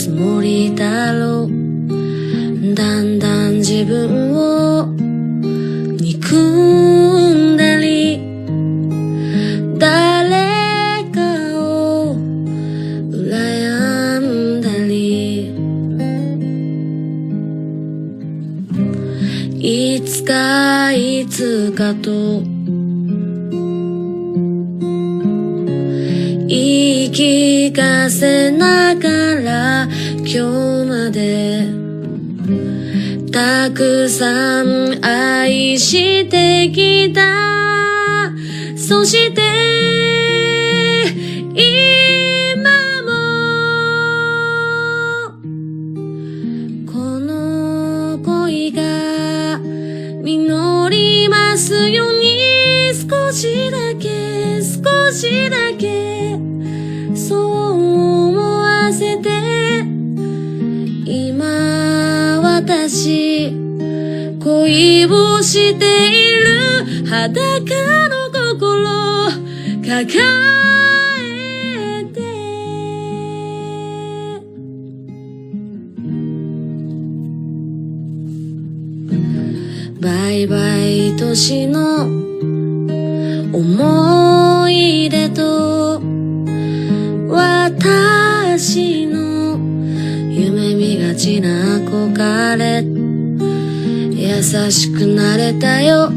つもりだろう。だんだん自分を憎んだり、誰かを羨んだり、いつかいつかと言い聞かせながら今日までたくさん愛してきた。そして今もこの恋が実りますように、少しだけ少しだけそう思わせて、今私恋をしている裸の心抱えて、バイバイ年の思い出と私の夢見がちな憧れ、優しくなれたよ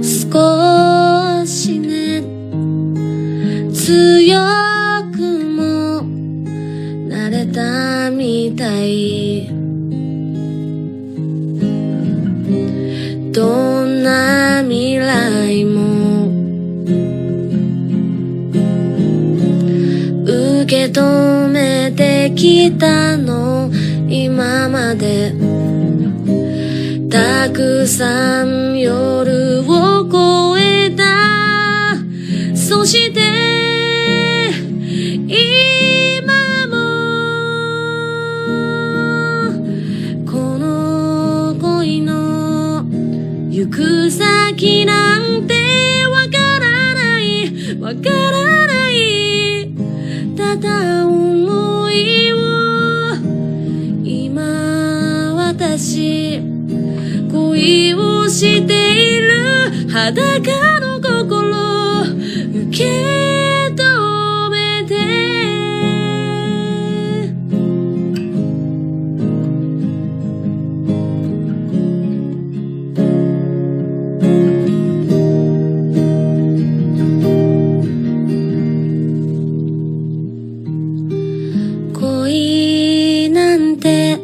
少しね、強くもなれたみたい。どんな未来も受け止めてきたの、今までたくさん夜を越えた。そして今もこの恋の行く先なんてわからないわからない、ただ思いを今私恋をしている裸の心受け止めて、恋なんて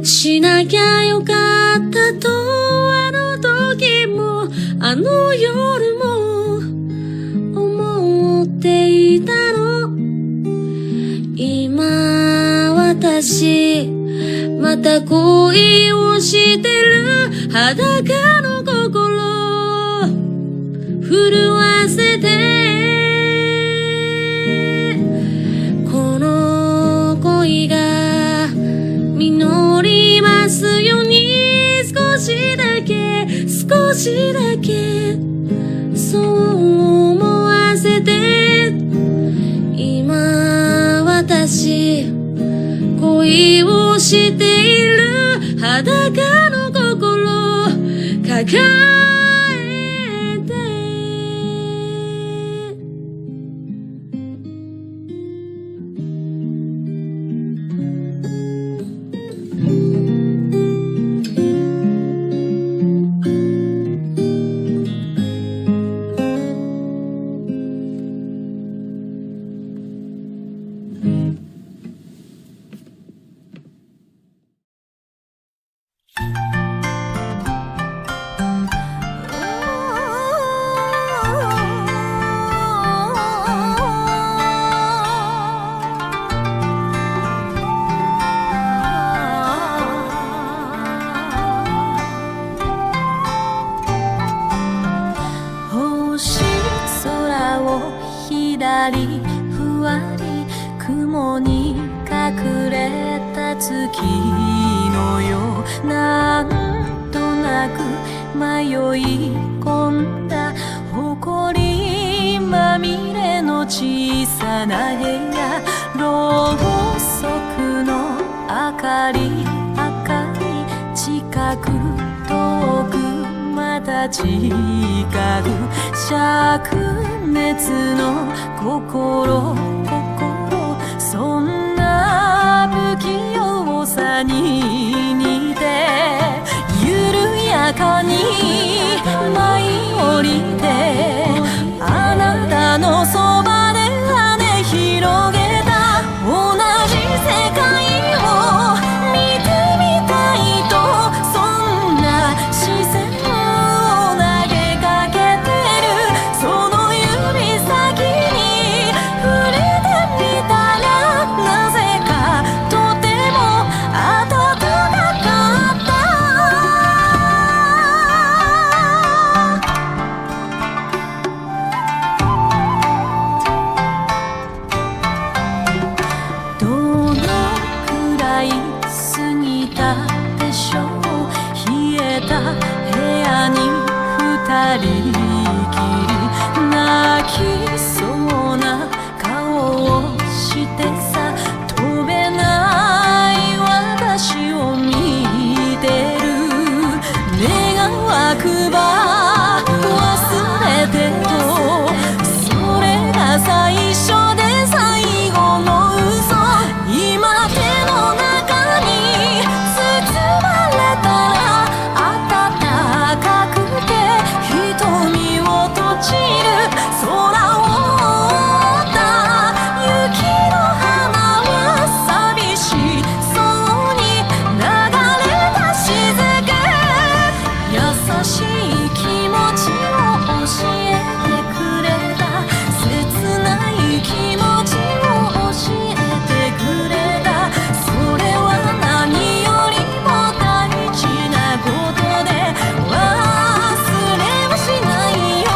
しなきゃよかったとあの時もあの夜も思っていたの。今私また恋をしてる裸の心震わせて、この恋が実りますように、少しだけ少しだけそう思わせて、今私恋をしている裸の心抱えて、ふわり雲に隠れた月のよう、なんとなく迷い込んだ埃まみれの小さな部屋、ろうそかり明かり近く遠くまた違う灼熱の心そんな不器用さに似て緩やかに舞い降りてあなたのそばで羽広げた同じ世界を見てみたいとそんな視線を投げかけてるその指先に触れてみたらなぜかとても暖かかったどのくらい過ぎたでしょう冷えた部屋に二人きり泣きそうな顔をしてさ飛べない私を見てる願わくば忘れてとそれが最初で最後の嘘今手の中に包まれたら暖かくて瞳を閉じる空を覆った雪の花は寂しそうに流れた雫優しい気持ちを教えてくれた切ない気持ちを教えてくれたそれは何よりも大事なことで忘れはしないよ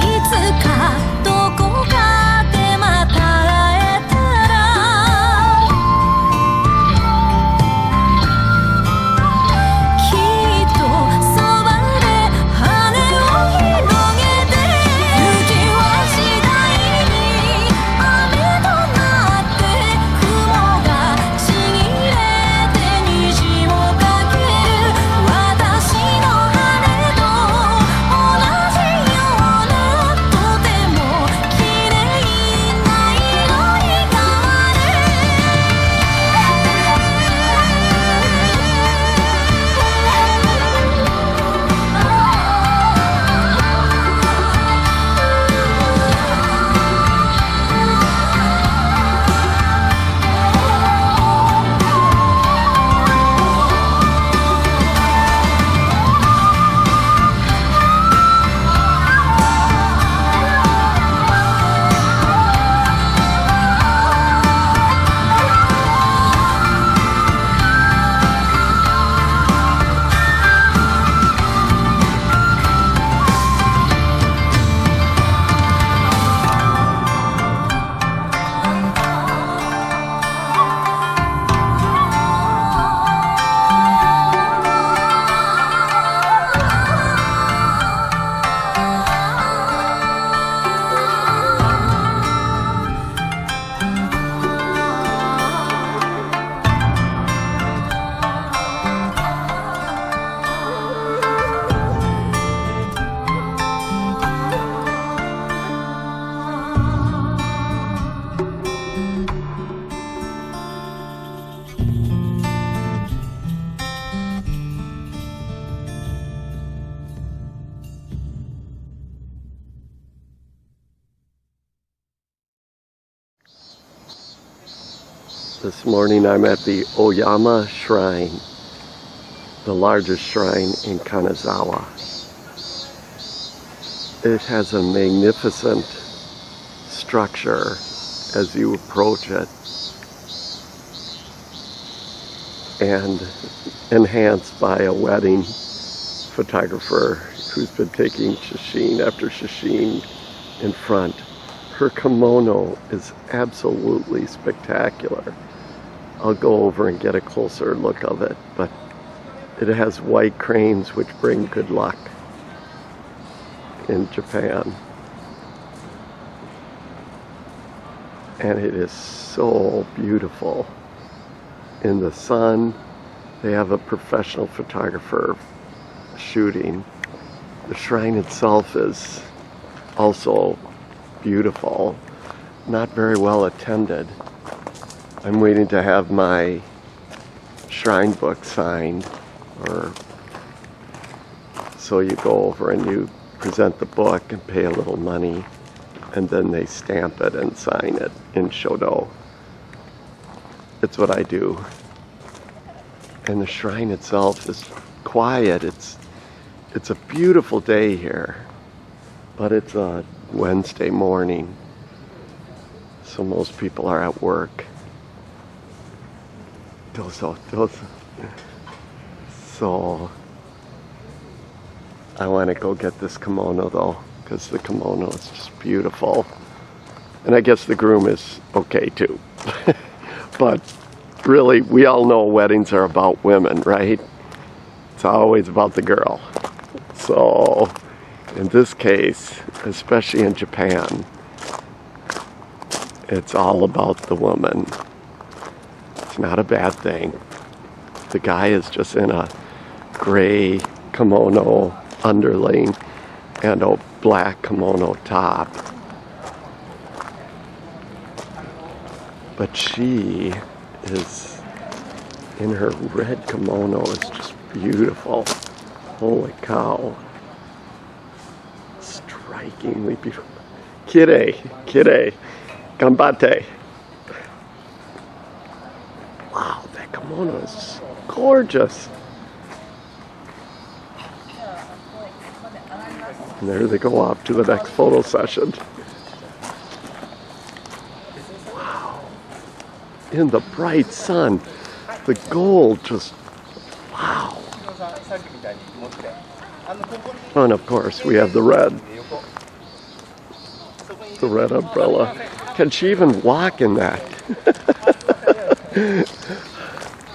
いつかどこかでまた会えたらきっとそばで羽を広げて雪は次第に雨となって雲がちぎれて虹をかける私の羽と同じようなとても綺麗な色に変わるThis morning I'm at the Oyama Shrine, the largest shrine in Kanazawa. It has a magnificent structure as you approach it, and enhanced by a wedding photographer who's been taking shishin after shishin in front. Her kimono is absolutely spectacular. I'll go over and get a closer look of it, but it has white cranes which bring good luck in Japan. and it is so beautiful in the sun. They have a professional photographer shooting. The shrine itself is also beautiful, not very well attended. I'm waiting to have my shrine book signed, or so you go over and you present the book and pay a little money, and then they stamp it and sign it in Shodo. It's what I do. And the shrine itself is quiet. It's a beautiful day here, but it's a Wednesday morning, so most people are at work. So I want to go get this kimono though, because the kimono is just beautiful. And I guess the groom is okay too. But really, we all know weddings are about women, right? It's always about the girl. So in this case, especially in Japan, it's all about the woman. It's not a bad thing. The guy is just in a gray kimono underling and a black kimono top. But she is in her red kimono. It's just beautiful. Holy cow. Strikingly beautiful. Kirei, kirei, ganbatte. Wow, that kimono is gorgeous. And there they go off to the next photo session. Wow. In the bright sun, the gold just, wow. And of course, we have the red umbrella. Can she even walk in that?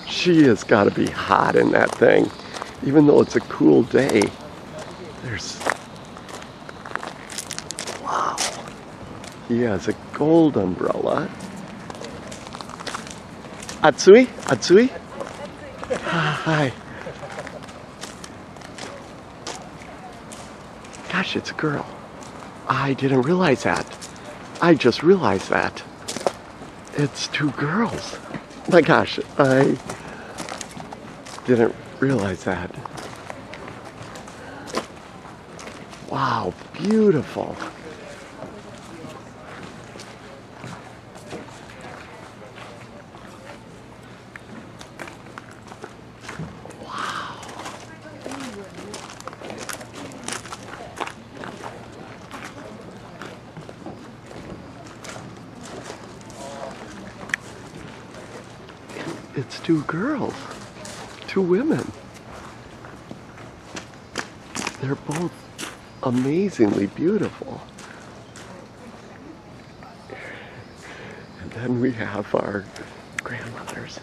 She has got to be hot in that thing. Even though it's a cool day, there's, wow. He has a gold umbrella. Atsui? Atsui? Hi. Gosh, it's a girl. I didn't realize that. I just realized that. It's two girls. My gosh, I didn't realize that. Wow, beautiful. It's two girls, two women. They're both amazingly beautiful. And then we have our grandmothers.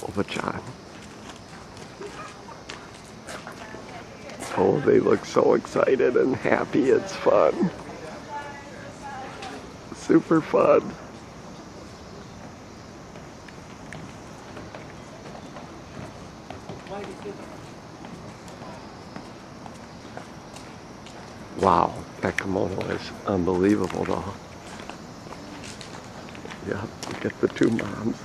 Oba-chan. Oh, they look so excited and happy. It's fun. Super fun. Wow, that kimono is unbelievable though. Yeah, look at the two moms.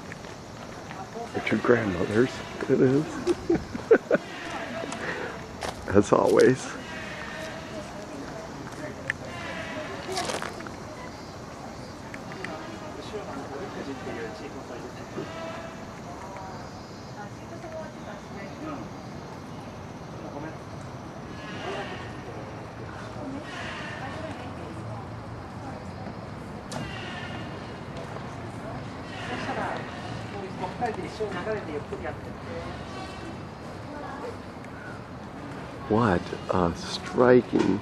The two grandmothers, it is. As always. What a striking.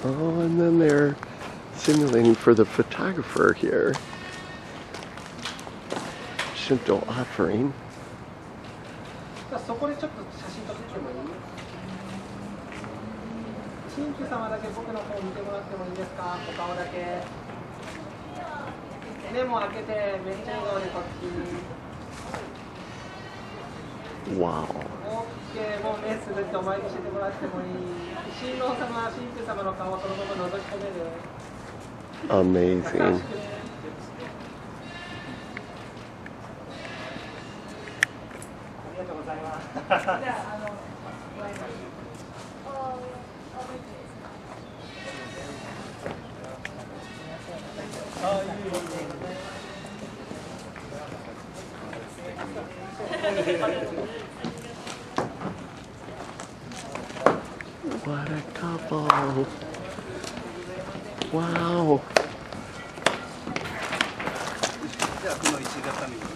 Oh, and then they're simulating for the photographer here. Shinto offering. 神父様だけ僕の方見てもらってもいいですか？お顔だけ。目も開けてめっちゃ笑顔でこっち。Wow. OK、もう目つぶってお参りしてもらってもいい。新郎様、神父様の顔をそのまま覗き込める。Amazing. ありがとうございます。What a couple. Wow. じゃあこの石畳のね。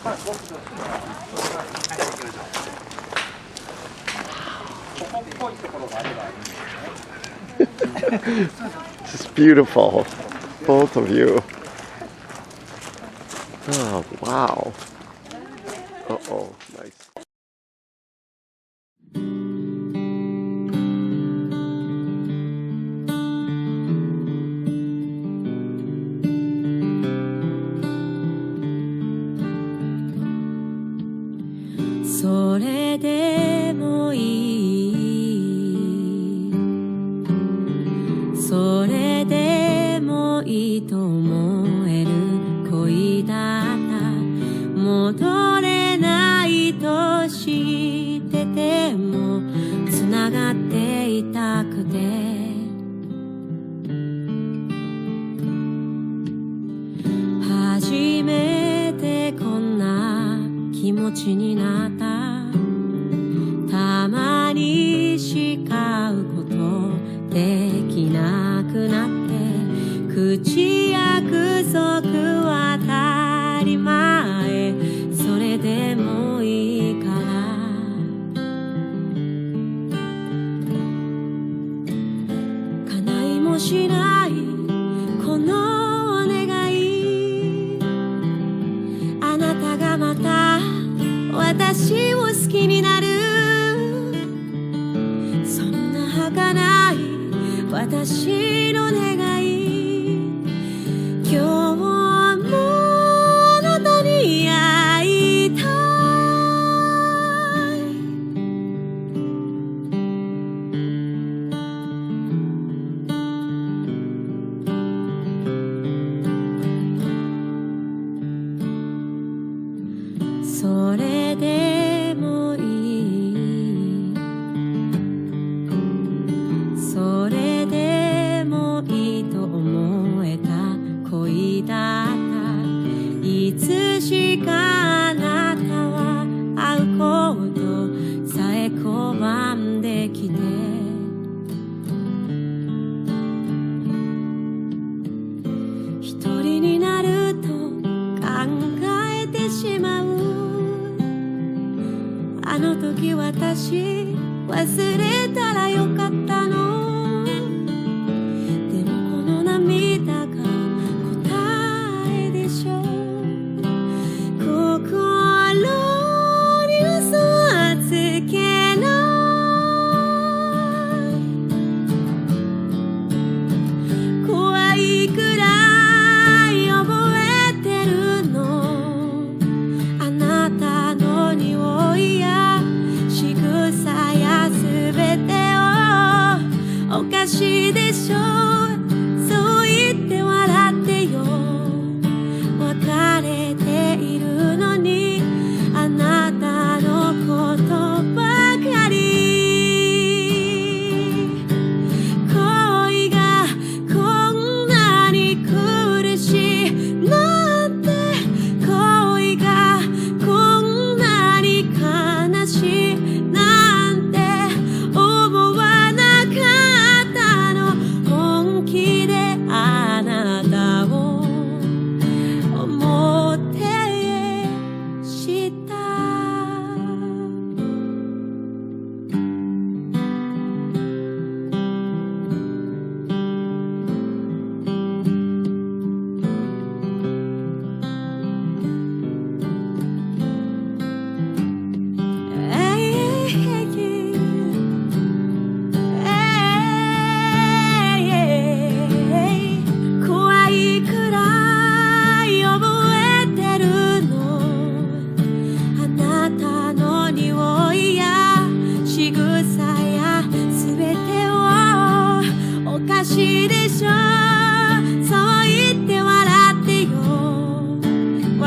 はい、僕と。じゃあ行きましょう。ここっぽいところがあればいいですね。Just beautiful. Both of you. Oh, wow. Uh-oh, nice. それでもいい、それでもいいと思える恋だった。戻れないと知っててもつながっていたくて、初めてこんな気持ちになった。たまにしか会うことできなくなって、口約束は当たり前、それでもいいから。叶いもしないこのお願い、あなたがまた私を好きになる、そんな儚い私の願い、今日もあなたに会いたい。それでもいい、それでもいいと思えた恋だった。いつしかあなたは会うことさえ拒んできて、一人になると考えてしまう。あの時私忘れたらよかったの。でもこの涙が答えでしょ。心に嘘はつけない。怖いくらい覚えてるの。あなたの匂いや仕草やすべてを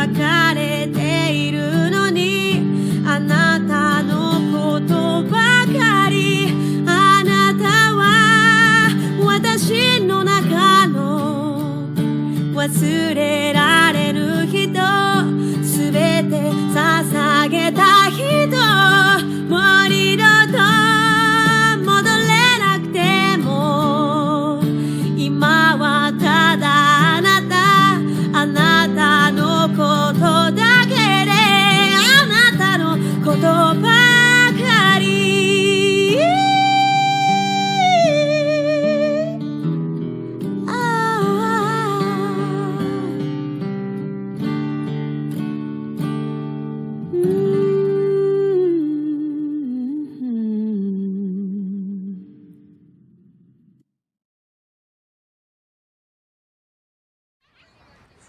別れているのにあなたのことばかりあなたは私の中の忘れられる人すべて捧げた人もう二度と戻れなくても今はただあなたのことだけであなたのことばかり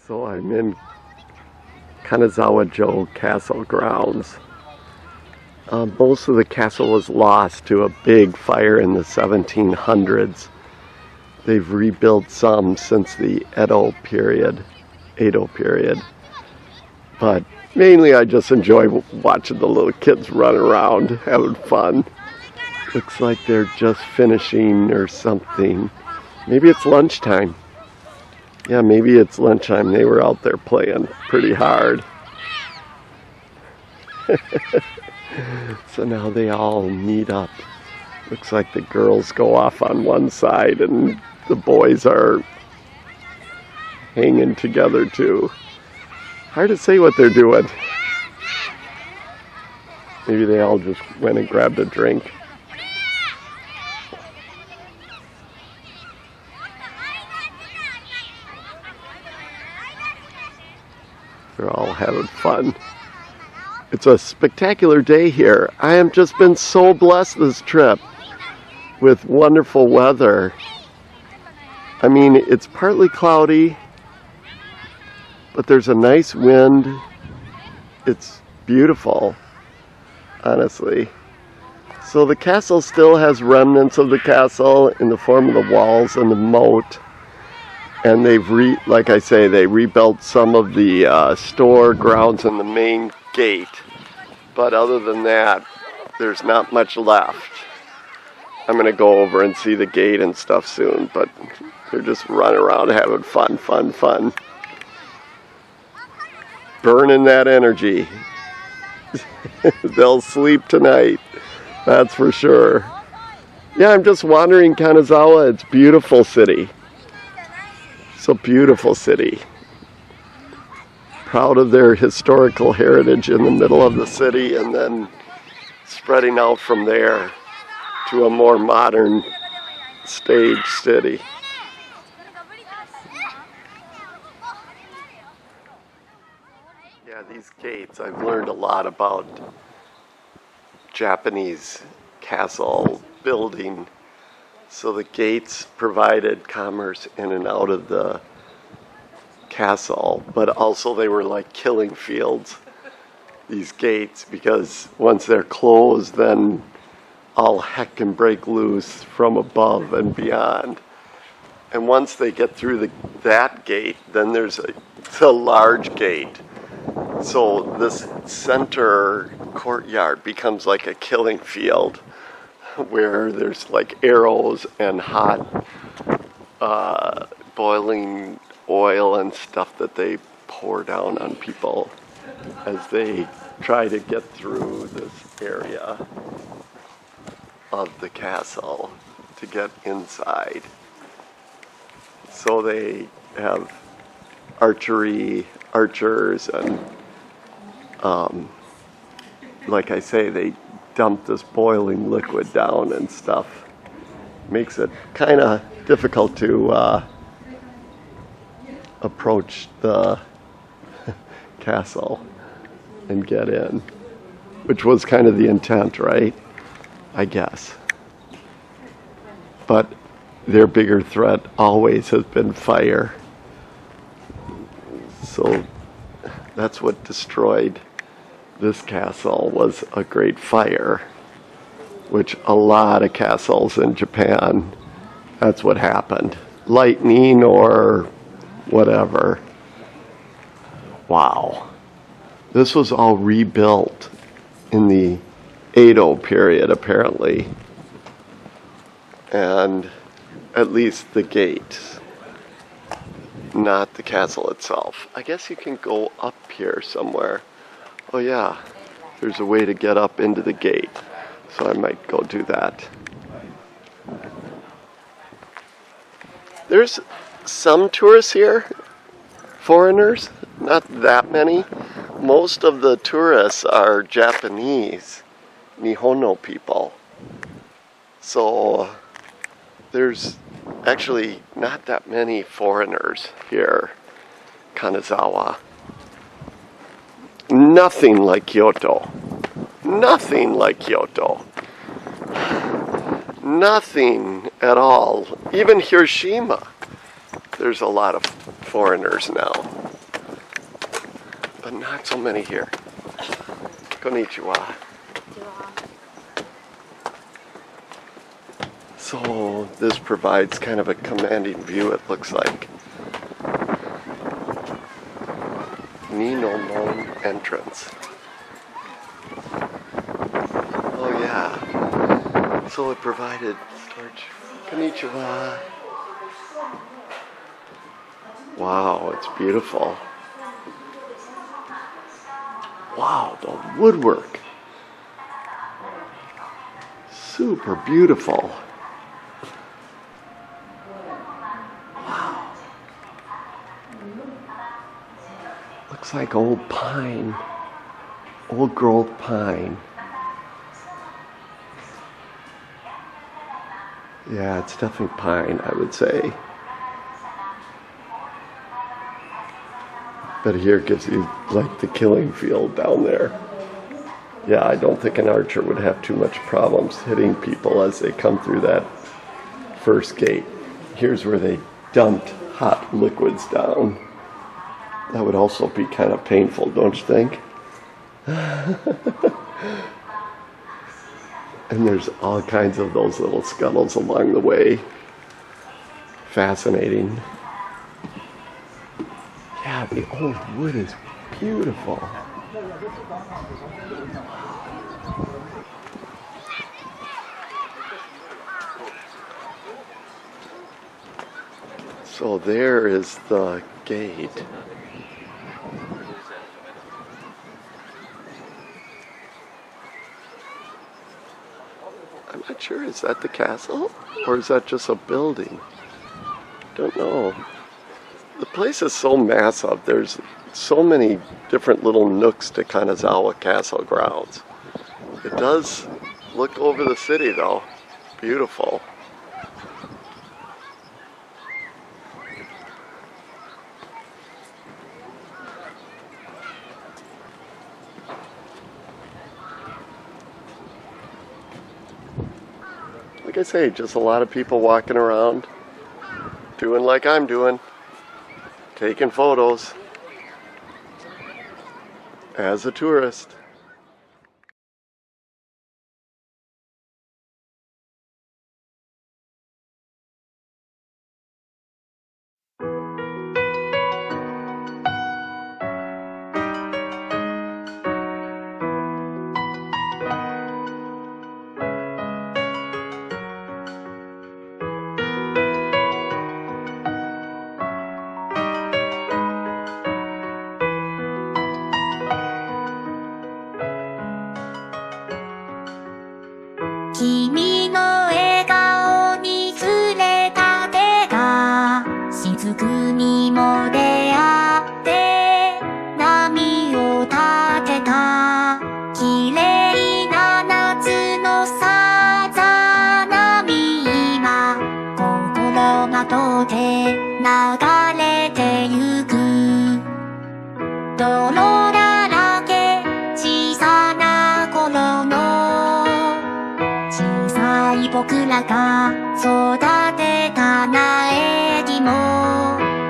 So I'm in Kanazawa Castle grounds. Most of the castle was lost to a big fire in the 1700s. They've rebuilt some since the Edo period. But mainly I just enjoy watching the little kids run around having fun. Looks like they're just finishing or something. Maybe it's lunchtime. Yeah, maybe it's lunchtime. They were out there playing pretty hard. So now they all meet up. Looks like the girls go off on one side and the boys are hanging together too. Hard to say what they're doing. Maybe they all just went and grabbed a drink. They're all having fun. It's a spectacular day here. I have just been so blessed this trip with wonderful weather. I mean, it's partly cloudy, but there's a nice wind. It's beautiful, honestly. So the castle still has remnants of the castle in the form of the walls and the moat. And they've, like I say, they rebuilt some of the store grounds and the main gate. But other than that, there's not much left. I'm going to go over and see the gate and stuff soon, but they're just running around having fun. Burning that energy. They'll sleep tonight, that's for sure. Yeah, I'm just wandering Kanazawa. It's a beautiful city. It's a beautiful city. Proud of their historical heritage in the middle of the city and then spreading out from there to a more modern stage city. Yeah, these gates, I've learned a lot about Japanese castle building. So the gates provided commerce in and out of the castle, but also they were like killing fields, these gates, because once they're closed, then all heck can break loose from above and beyond. And once they get through that gate, then there's a large gate. So this center courtyard becomes like a killing field, where there's like arrows and hot boiling oil and stuff that they pour down on people as they try to get through this area of the castle to get inside. So they have archers, and like I say, they dump this boiling liquid down and stuff. Makes it kind of difficult to approach the castle and get in, which was kind of the intent, right? I guess. But their bigger threat always has been fire. So that's what destroyed this castle, was a great fire, which a lot of castles in Japan, that's what happened. Lightning or whatever. Wow. This was all rebuilt in the Edo period, apparently. And at least the gates, not the castle itself. I guess you can go up here somewhere. Oh yeah, there's a way to get up into the gate. So I might go do that. There's some tourists here, foreigners, not that many. Most of the tourists are Japanese, Nihono people. So there's actually not that many foreigners here, Kanazawa. Nothing like Kyoto. Nothing like Kyoto. Nothing at all. Even Hiroshima, there's a lot of foreigners now. But not so many here. Konnichiwa. So this provides kind of a commanding view, it looks like. Ninomon entrance. Oh yeah. So it provided storage. Konnichiwa. Wow, it's beautiful. Wow, the woodwork. Super beautiful. Wow. Looks like old pine. Old growth pine. Yeah, it's definitely pine, I would say. But here it gives you like the killing field down there. Yeah, I don't think an archer would have too much problems hitting people as they come through that first gate. Here's where they dumped hot liquids down. That would also be kind of painful, don't you think? And there's all kinds of those little scuttles along the way. Fascinating. Yeah, the old wood is beautiful. So there is the gate. I'm not sure, is that the castle? Or is that just a building? Don't know. The place is so massive. There's so many different little nooks to Kanazawa Castle grounds. It does look over the city though. Beautiful. Like I say, just a lot of people walking around, doing like I'm doing, taking photos as a tourist.君の笑顔に触れた手が雫にも出会って波を立てた綺麗な夏のさざ波今心まとって流れてゆく泥だらけ小さな頃の僕らが育てた苗木も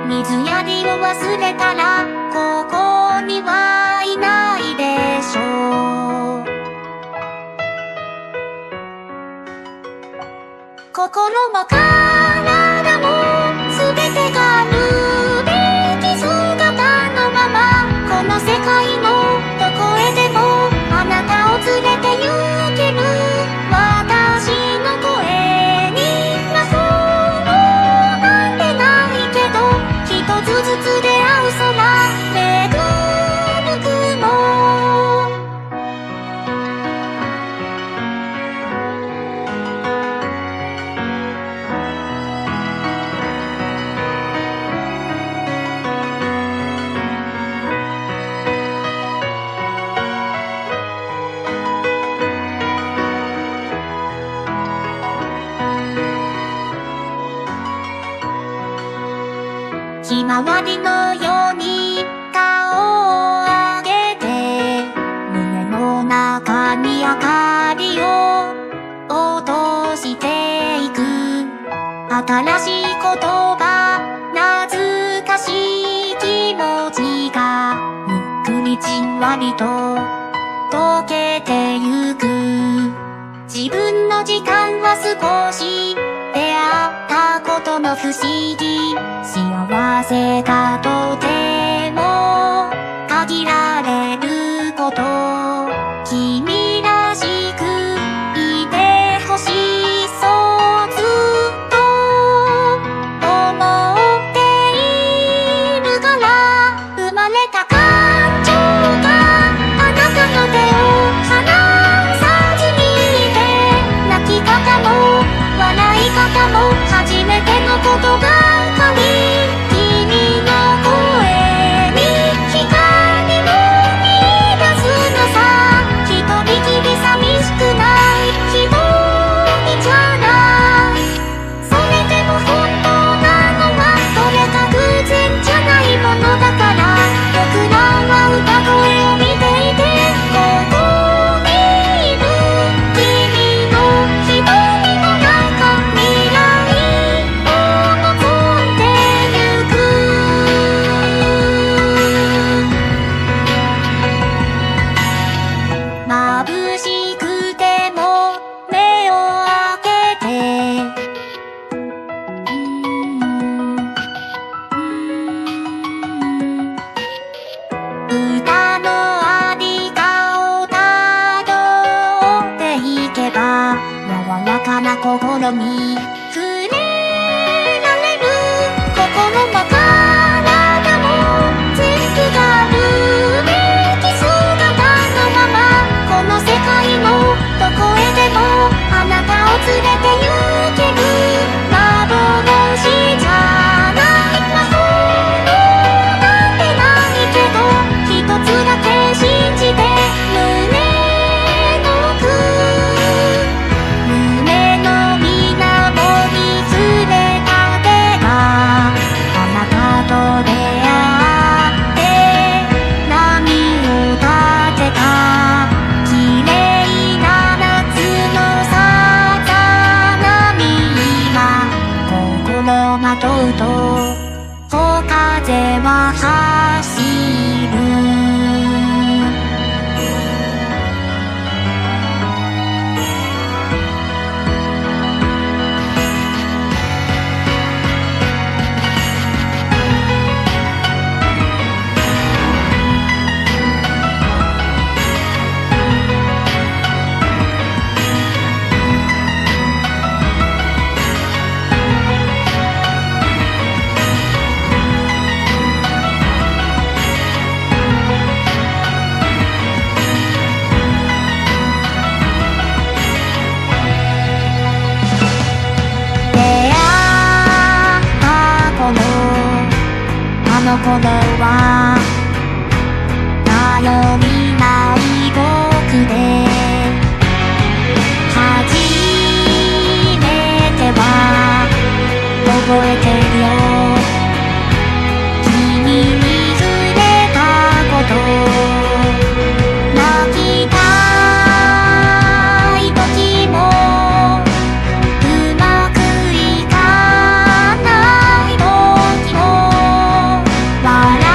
水やりを忘れたらここにはいないでしょう心も体も全てがぬれ傷型のまま新しい言葉、懐かしい気持ちがゆっくりじんわりと溶けてゆく。自分の時間は少し出会ったことの不思議。幸せがとても限られること。君らしくいてほしい、そうずっと思っているから。生まれた感情があなたの手を離さずにいて、泣き方も笑い方も初めてのことばかり。君の声に光を見出すのさ。一人きり寂しくない一人じゃない。それでも本当なのはそれが偶然じゃないものだから。僕らは歌声を見ていて、ここにいる君の瞳の中、未来を望んでゆく。眩しくても目を開けて、歌のありかをたどっていけば、柔らかな心に触れられる。心も体も全部がルメキ姿のまま、この世界のどこへでもあなたを連れて行ける。幻じゃない魔法なんてないけど、一つだけ信じて胸の奥、夢の水面に触れた手があなたと出会って波を立てた。綺麗な夏のさざ波、今心をまとうと風は走る。出会った頃、あの頃は頼りない僕で、初めては覚えてるよ。君に触れたこと、泣きたい時もうまくいかない時も笑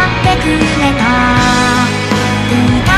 ってくれた。歌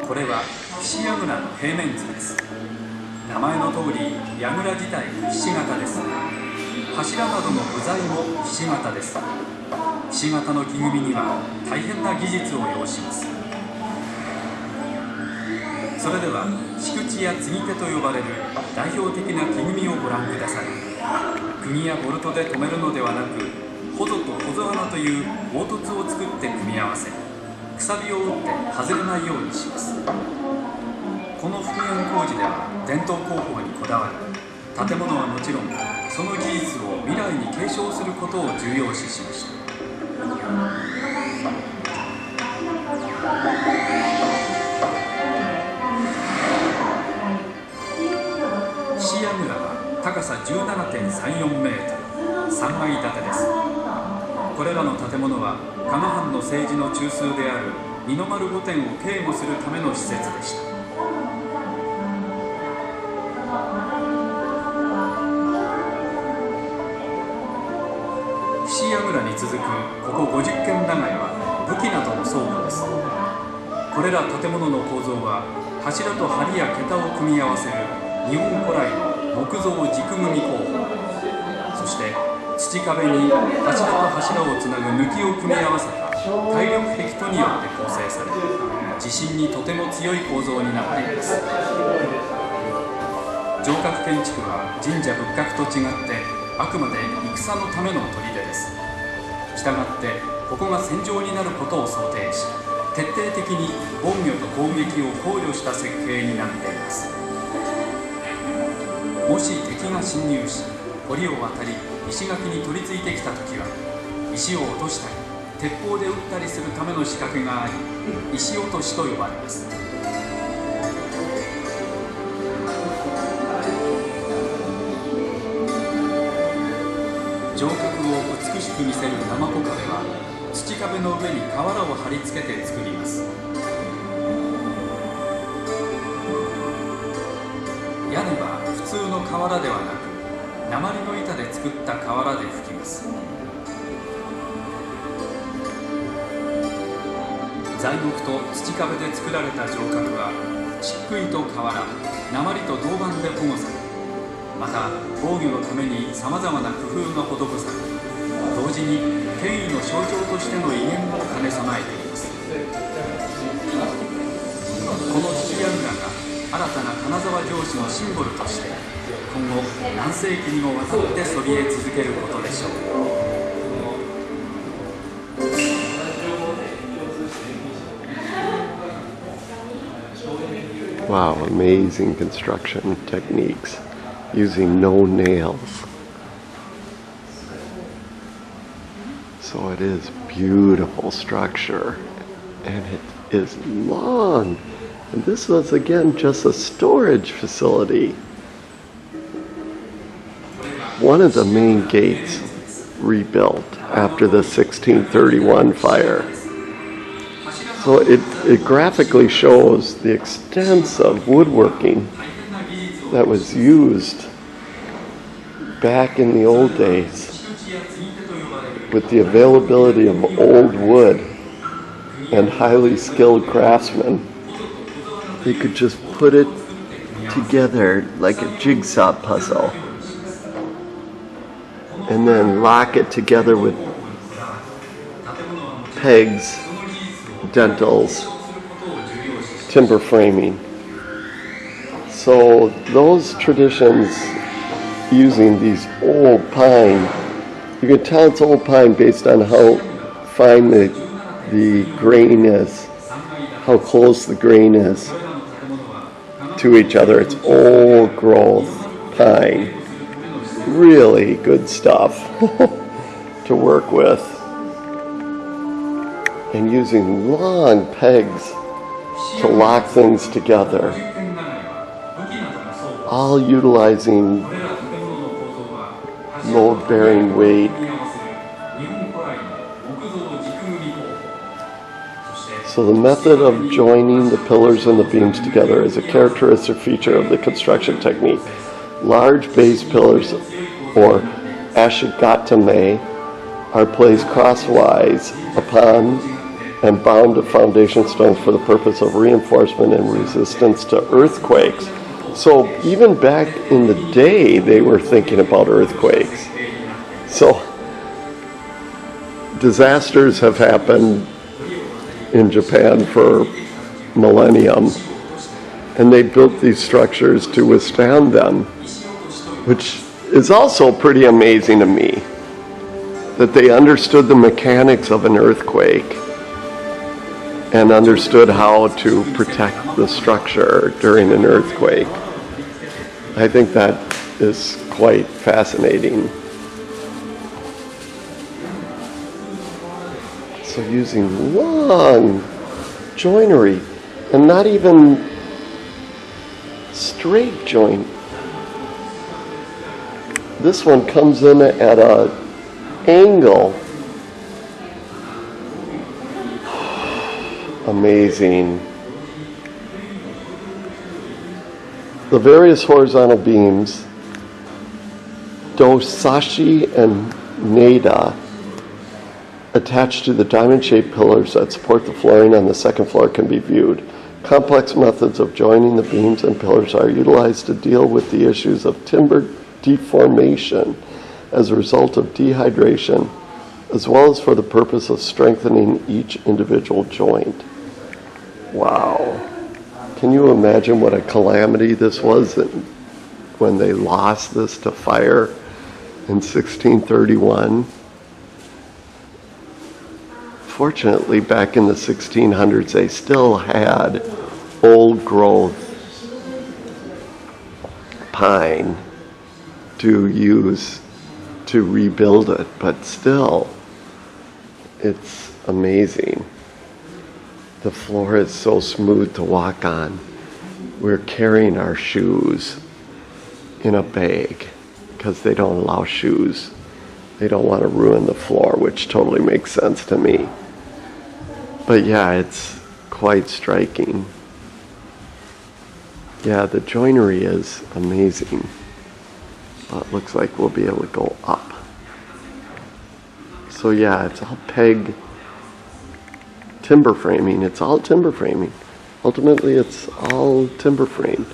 これはひし櫓の平面図です。名前の通り櫓自体ひし形です。柱などの部材もひし形です。ひし形の木組みには大変な技術を要します。それでは敷地や継ぎ手と呼ばれる代表的な木組みをご覧ください。釘やボルトで留めるのではなく、ほぞとほぞ穴という凹凸を作って組み合わせ、くさびを打って外れないようにします。この復元工事では伝統工法にこだわり、建物はもちろんその技術を未来に継承することを重要視しました。ひし櫓は高さ 17.34 メートル、3階建てです。これらの建物は加賀藩の政治の中枢である二の丸御殿を警護するための施設でした。ひし櫓に続くここ50軒長屋は武器などの倉庫です。これら建物の構造は柱と梁や桁を組み合わせる日本古来の木造軸組み工法、そして土壁に柱と柱をつなぐ抜きを組み合わせた体力壁とによって構成され、地震にとても強い構造になっています。城郭建築は神社仏閣と違ってあくまで戦のための砦です。したがってここが戦場になることを想定し、徹底的に防御と攻撃を考慮した設計になっています。もし敵が侵入し、堀を渡り石垣に取り付いてきたときは、石を落としたり鉄砲で撃ったりするための仕掛けがあり、石落としと呼ばれます。城郭を美しく見せる生子壁は土壁の上に瓦を貼り付けて作ります。屋根は普通の瓦ではなく、鉛の板で作った瓦で葺きます。材木と土壁で作られた城郭は漆喰と瓦、鉛と銅板で保護され、また防御のためにさまざまな工夫が施され、同時に権威の象徴としての威厳も兼ね備えています。このひし櫓が新たな金沢城址のシンボルとして、今後何世紀にもわたってそびえ続けることでしょう。Wow, amazing construction techniques using no nails. So it is beautiful structure, and it is long. And this was again just a storage facility. One of the main gates rebuilt after the 1631 fire. So it graphically shows the extensive woodworking that was used back in the old days with the availability of old wood and highly skilled craftsmen. They could just put it together like a jigsaw puzzle and then lock it together with pegs, dentils, timber framing. So those traditions using these old pine, you can tell it's old pine based on how fine the grain is, how close the grain is to each other. It's old growth pine. Really good stuff to work with. And using long pegs to lock things together, all utilizing load-bearing weight. So the method of joining the pillars and the beams together is a characteristic feature of the construction technique. Large base pillars, or ashigatame, are placed crosswise upon and bound to foundation stones for the purpose of reinforcement and resistance to earthquakes. So even back in the day, they were thinking about earthquakes. So disasters have happened in Japan for millennium, and they built these structures to withstand them, which is also pretty amazing to me, that they understood the mechanics of an earthquake and understood how to protect the structure during an earthquake. I think that is quite fascinating. So using long joinery and not even straight joint. This one comes in at an angle. Amazing. The various horizontal beams, dosashi and nada, attached to the diamond-shaped pillars that support the flooring on the second floor can be viewed. Complex methods of joining the beams and pillars are utilized to deal with the issues of timber deformation as a result of dehydration, as well as for the purpose of strengthening each individual joint. Wow. Can you imagine what a calamity this was when they lost this to fire in 1631? Fortunately, back in the 1600s, they still had old growth pine to use to rebuild it, but still, it's amazing. The floor is so smooth to walk on. We're carrying our shoes in a bag because they don't allow shoes. They don't want to ruin the floor, which totally makes sense to me. But yeah, it's quite striking. Yeah, the joinery is amazing. Well, it looks like we'll be able to go up. So yeah, it's all peg timber framing. It's all timber framing. Ultimately, it's all timber framed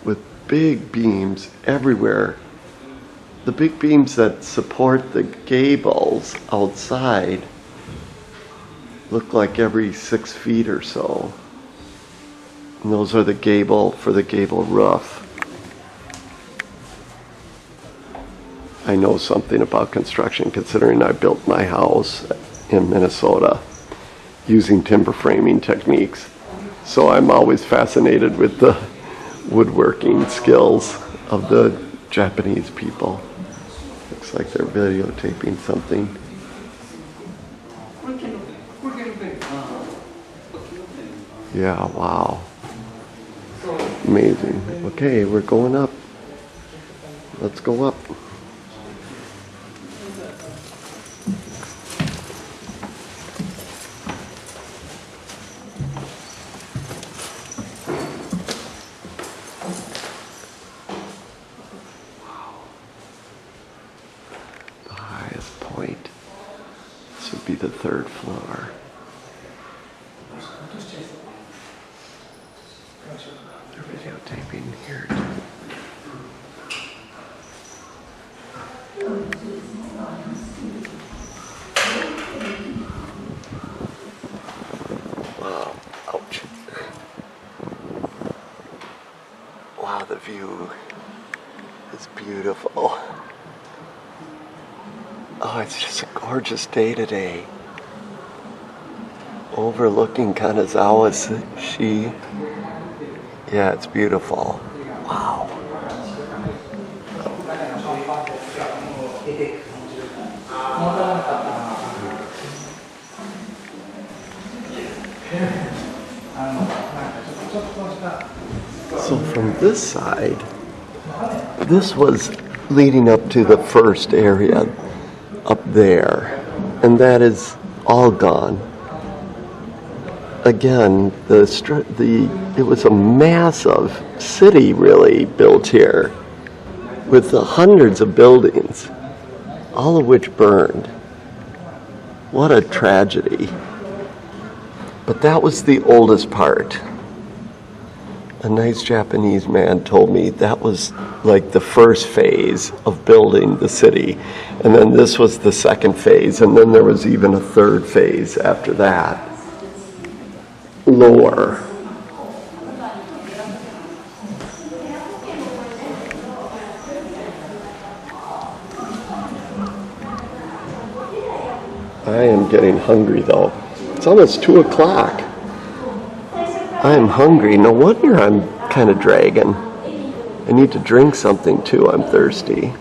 with big beams everywhere. The big beams that support the gables outside look like every 6 feet or so. And those are the gable for the gable roof. I know something about construction considering I built my house in Minnesota using timber framing techniques. So I'm always fascinated with the woodworking skills of the Japanese people. Looks like they're videotaping something. Yeah, wow. Amazing. Okay, we're going up. Let's go up. This would be the 3rd floor. They're videotaping here too. Wow, ouch. Wow, the view is beautiful. Oh, it's just a gorgeous day today. Overlooking Kanazawa Sea. Yeah, it's beautiful. Wow. So from this side, this was leading up to the first area up there, and that is all gone. Again, it was a massive city really built here with hundreds of buildings, all of which burned. What a tragedy. But that was the oldest part. A nice Japanese man told me that was like the first phase of building the city. And then this was the second phase. And then there was even a third phase after that. Lower. I am getting hungry though. It's almost 2 o'clock. I am hungry. No wonder I'm kind of dragging. I need to drink something too. I'm thirsty.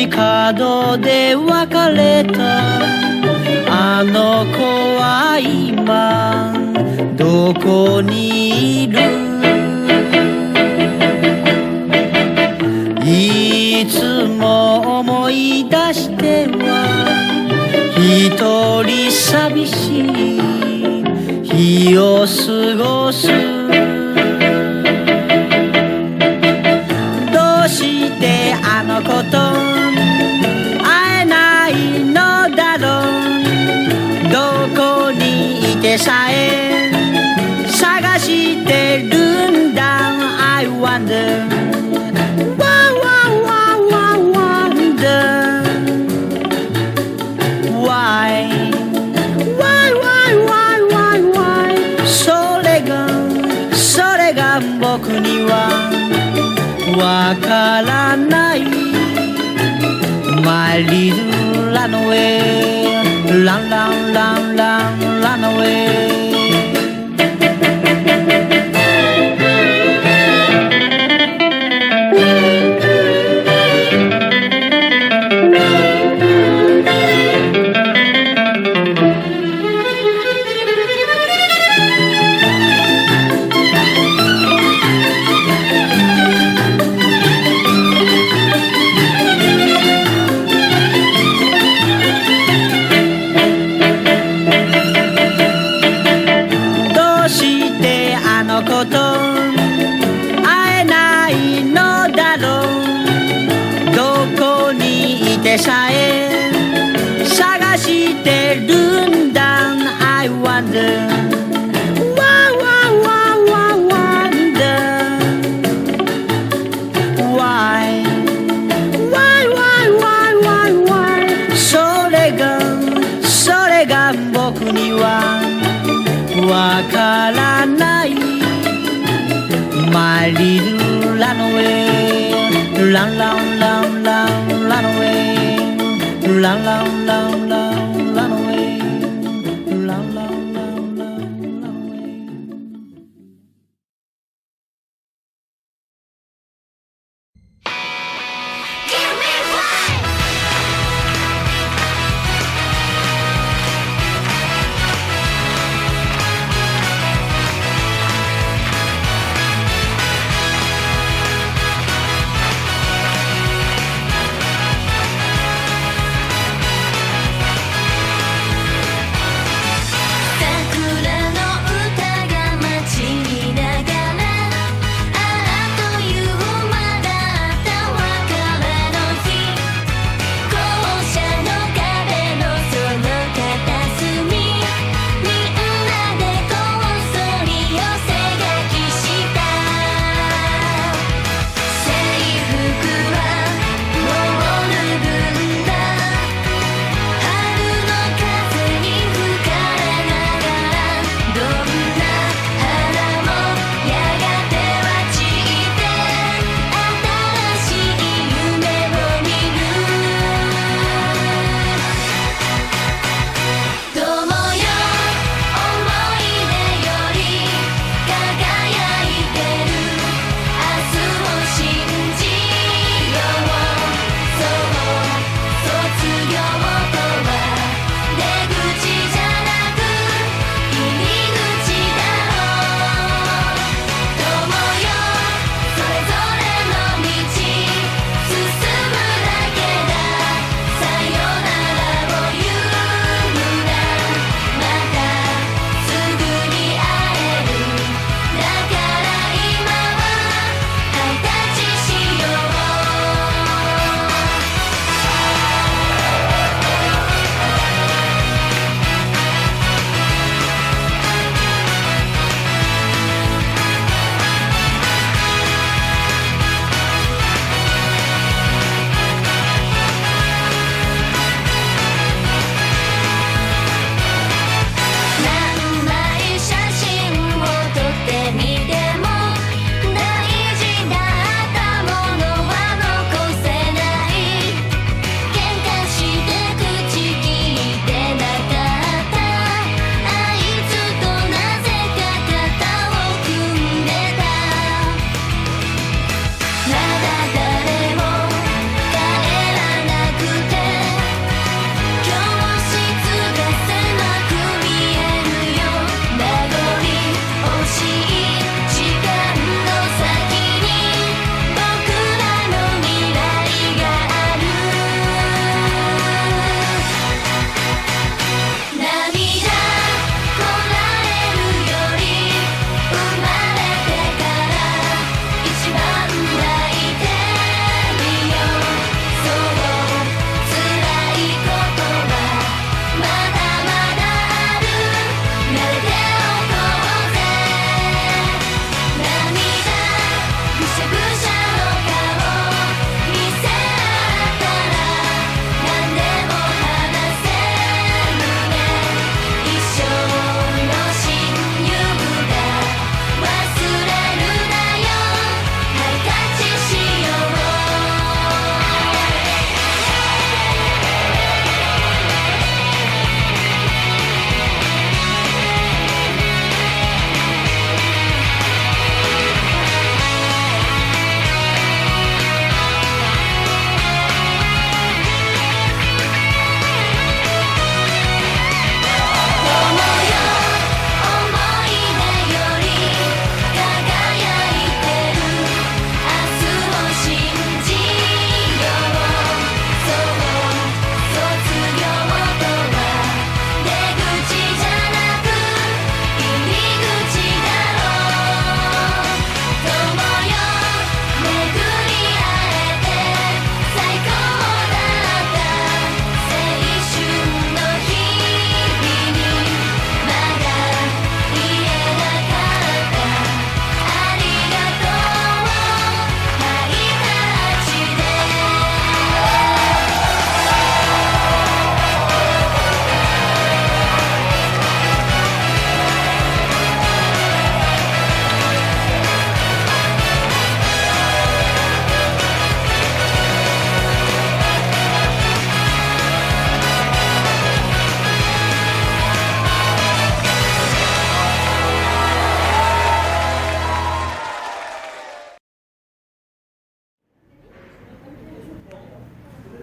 り角で別れたあの子は今どこにいる？いつも思い出しては一人寂しい日を過ごす。どうしてあの子と会えないのだろう。どこにいてさえ探してるんだ。 I wonder why それが僕にはわからない。 My little runaway run run run run run away。さえ探してるんだ。 I wonder why それが僕にはわからない。 My little runaway run run run run run away run run run run run away run run run run run away。 「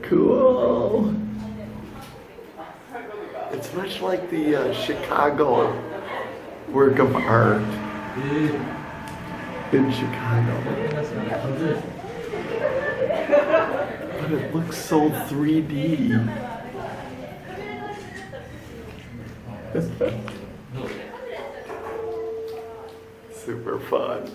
Cool. It's much like the Chicago work of art in Chicago. But it looks so 3D. Super fun.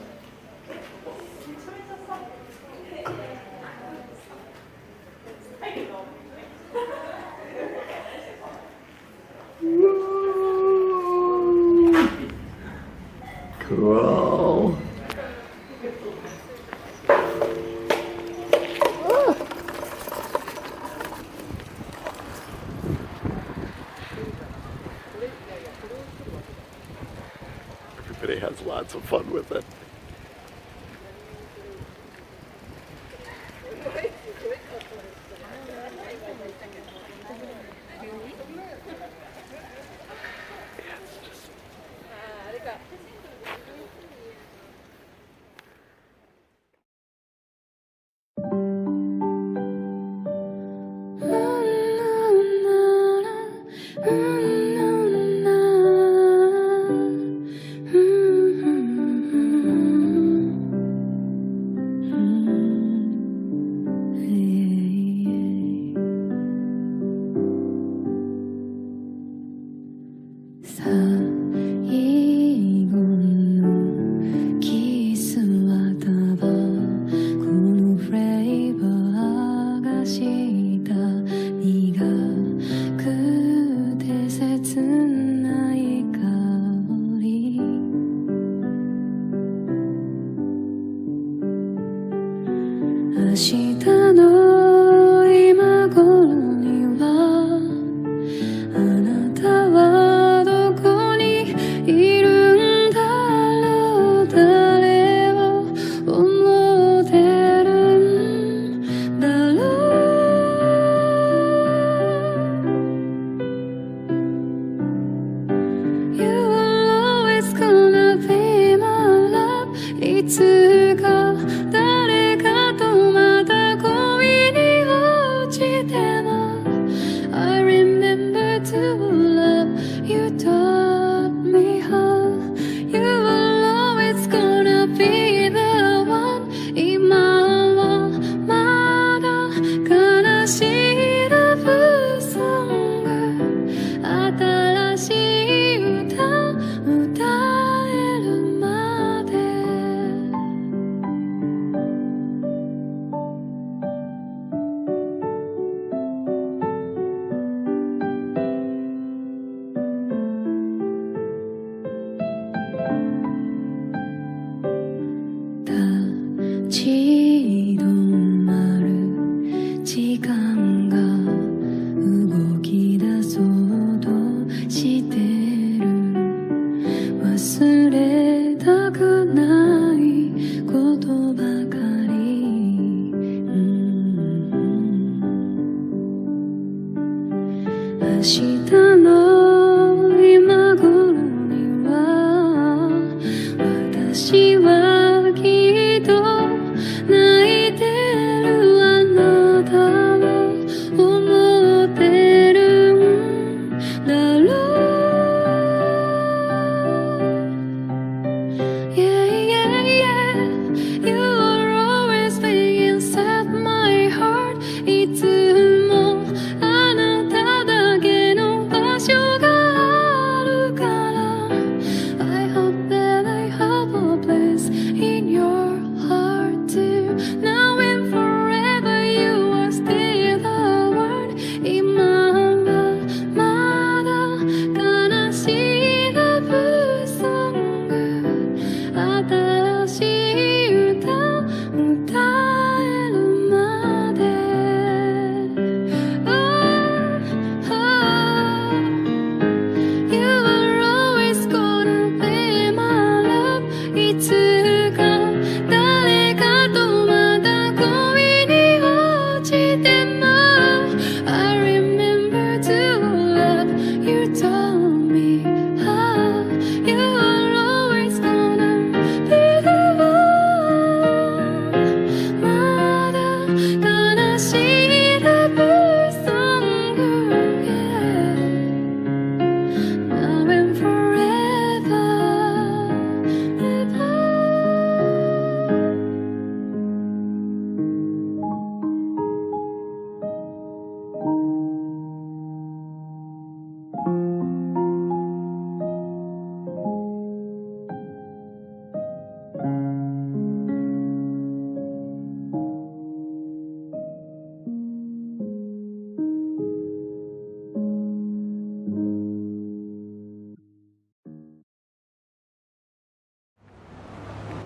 Cool. Everybody has lots of fun with it.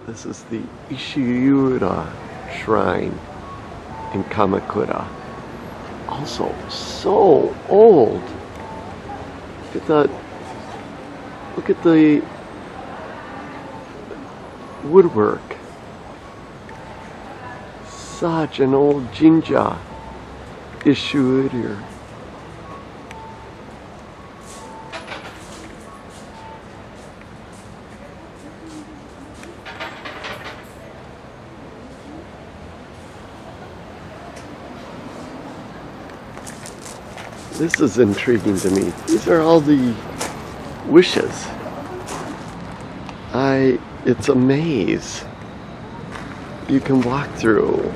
This is the Ishiura Shrine in Kamakura. Also so old. Look at that. Look at the woodwork. Such an old jinja. Ishiura. This is intriguing to me. These are all the wishes. It's a maze you can walk through.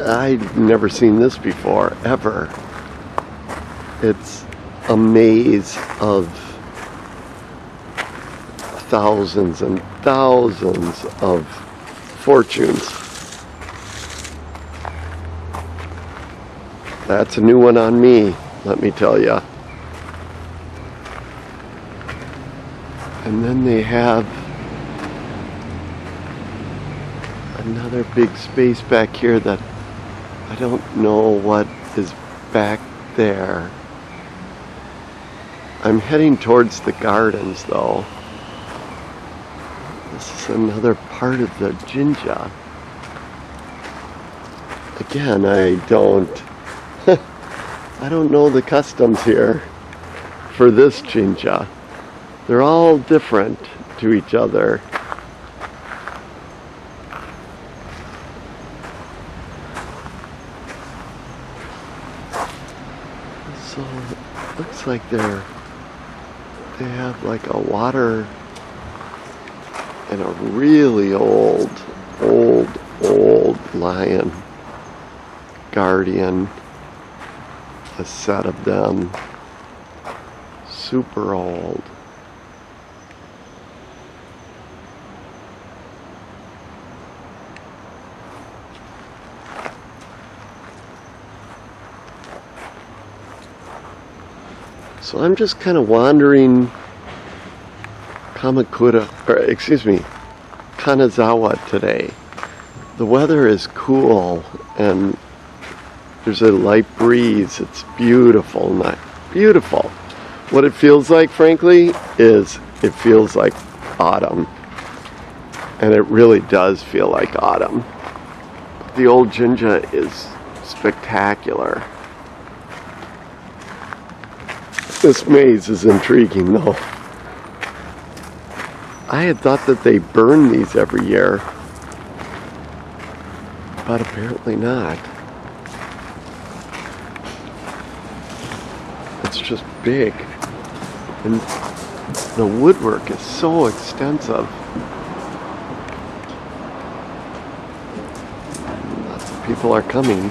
I've never seen this before, ever. It's a maze of thousands and thousands of fortunes. That's a new one on me, let me tell you. And then they have another big space back here that I don't know what is back there. I'm heading towards the gardens though. This is another part of the jinja. Again, I don't know the customs here for this jinja. They're all different to each other. So it looks like they have like a water and a really old lion guardian. A set of them, super old. So I'm just kind of wandering Kanazawa today. The weather is cool and there's a light breeze. It's beautiful, not beautiful. What it feels like, frankly, is it feels like autumn. And it really does feel like autumn. The old jinja is spectacular. This maze is intriguing though. I had thought that they burn these every year, but apparently not. It's just big, and the woodwork is so extensive. Lots of people are coming.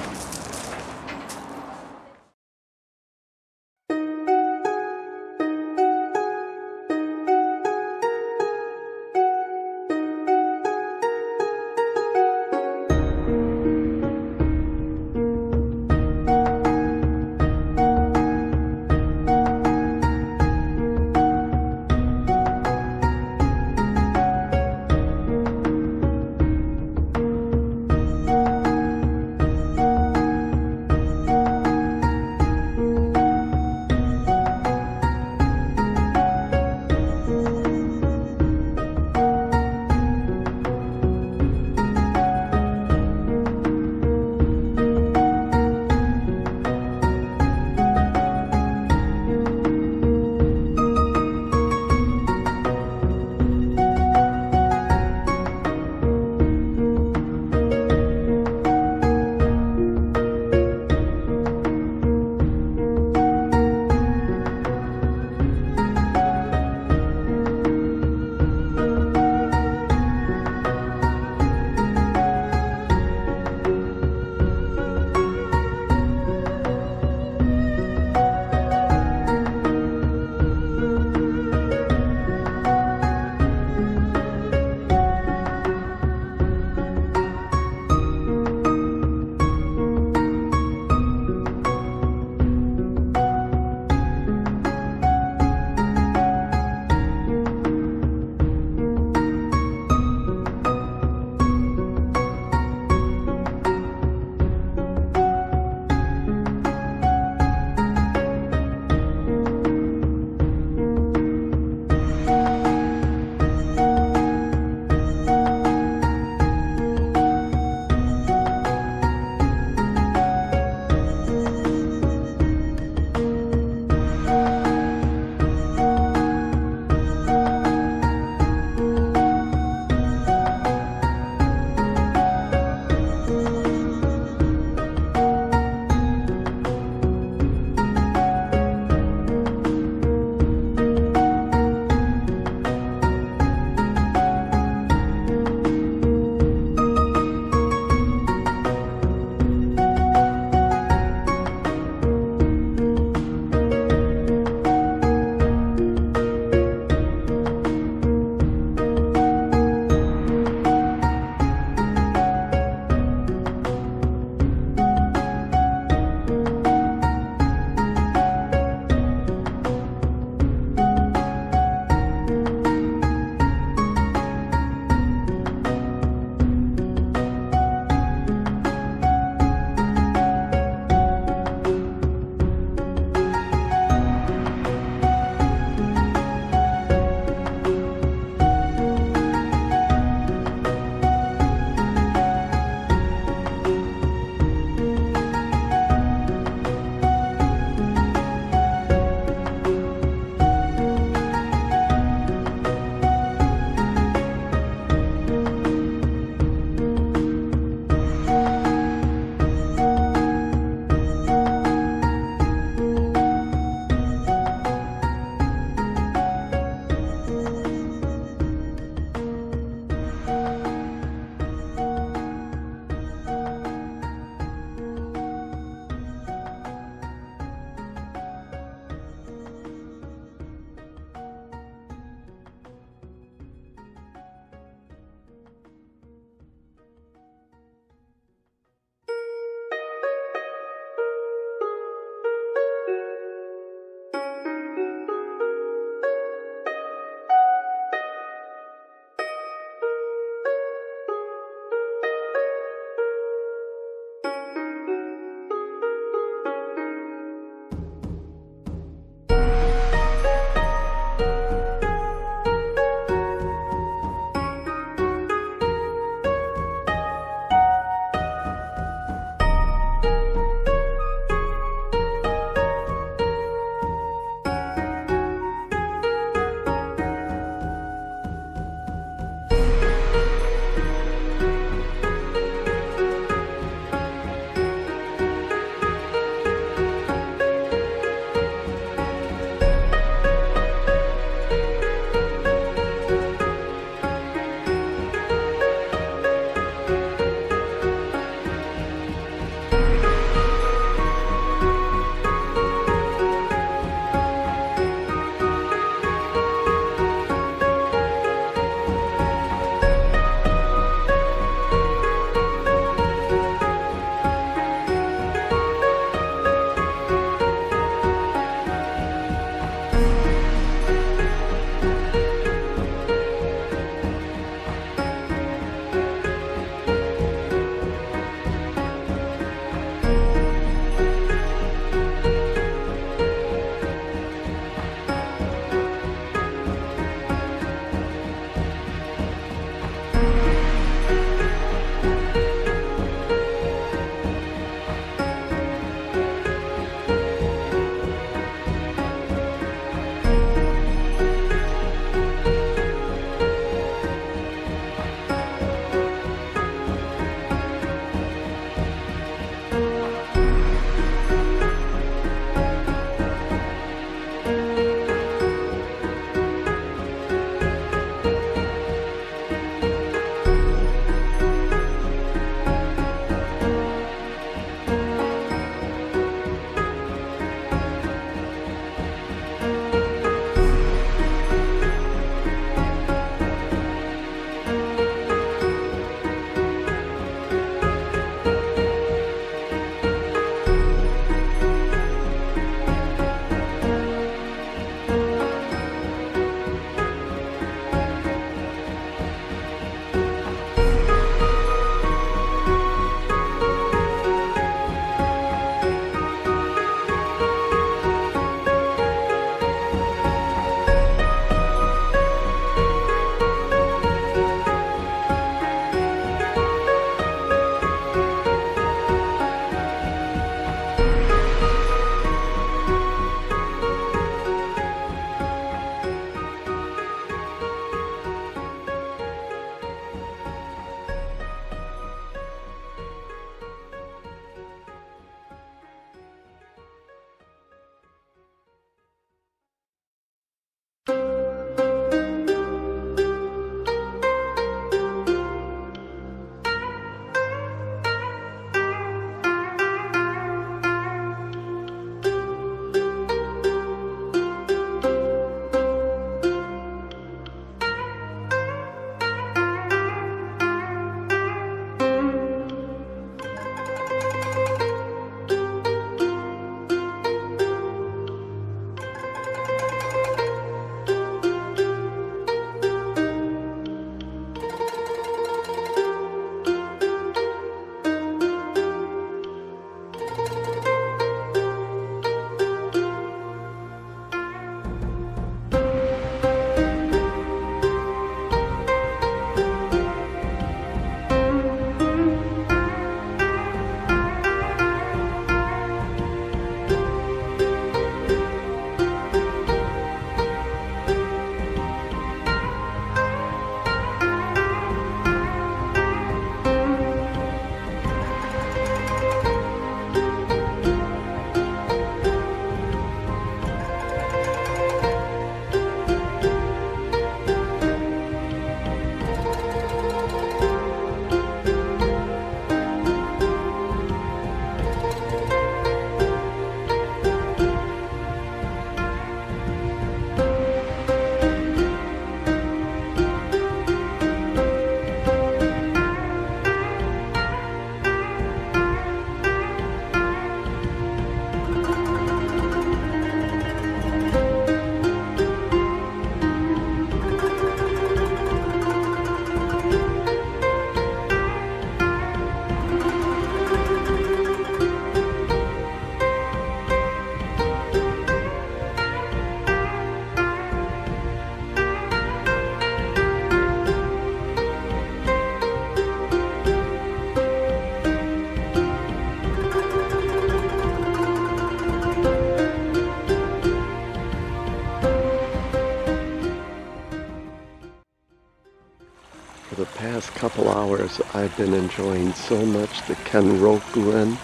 For the past couple hours, I've been enjoying so much the Kenrokuen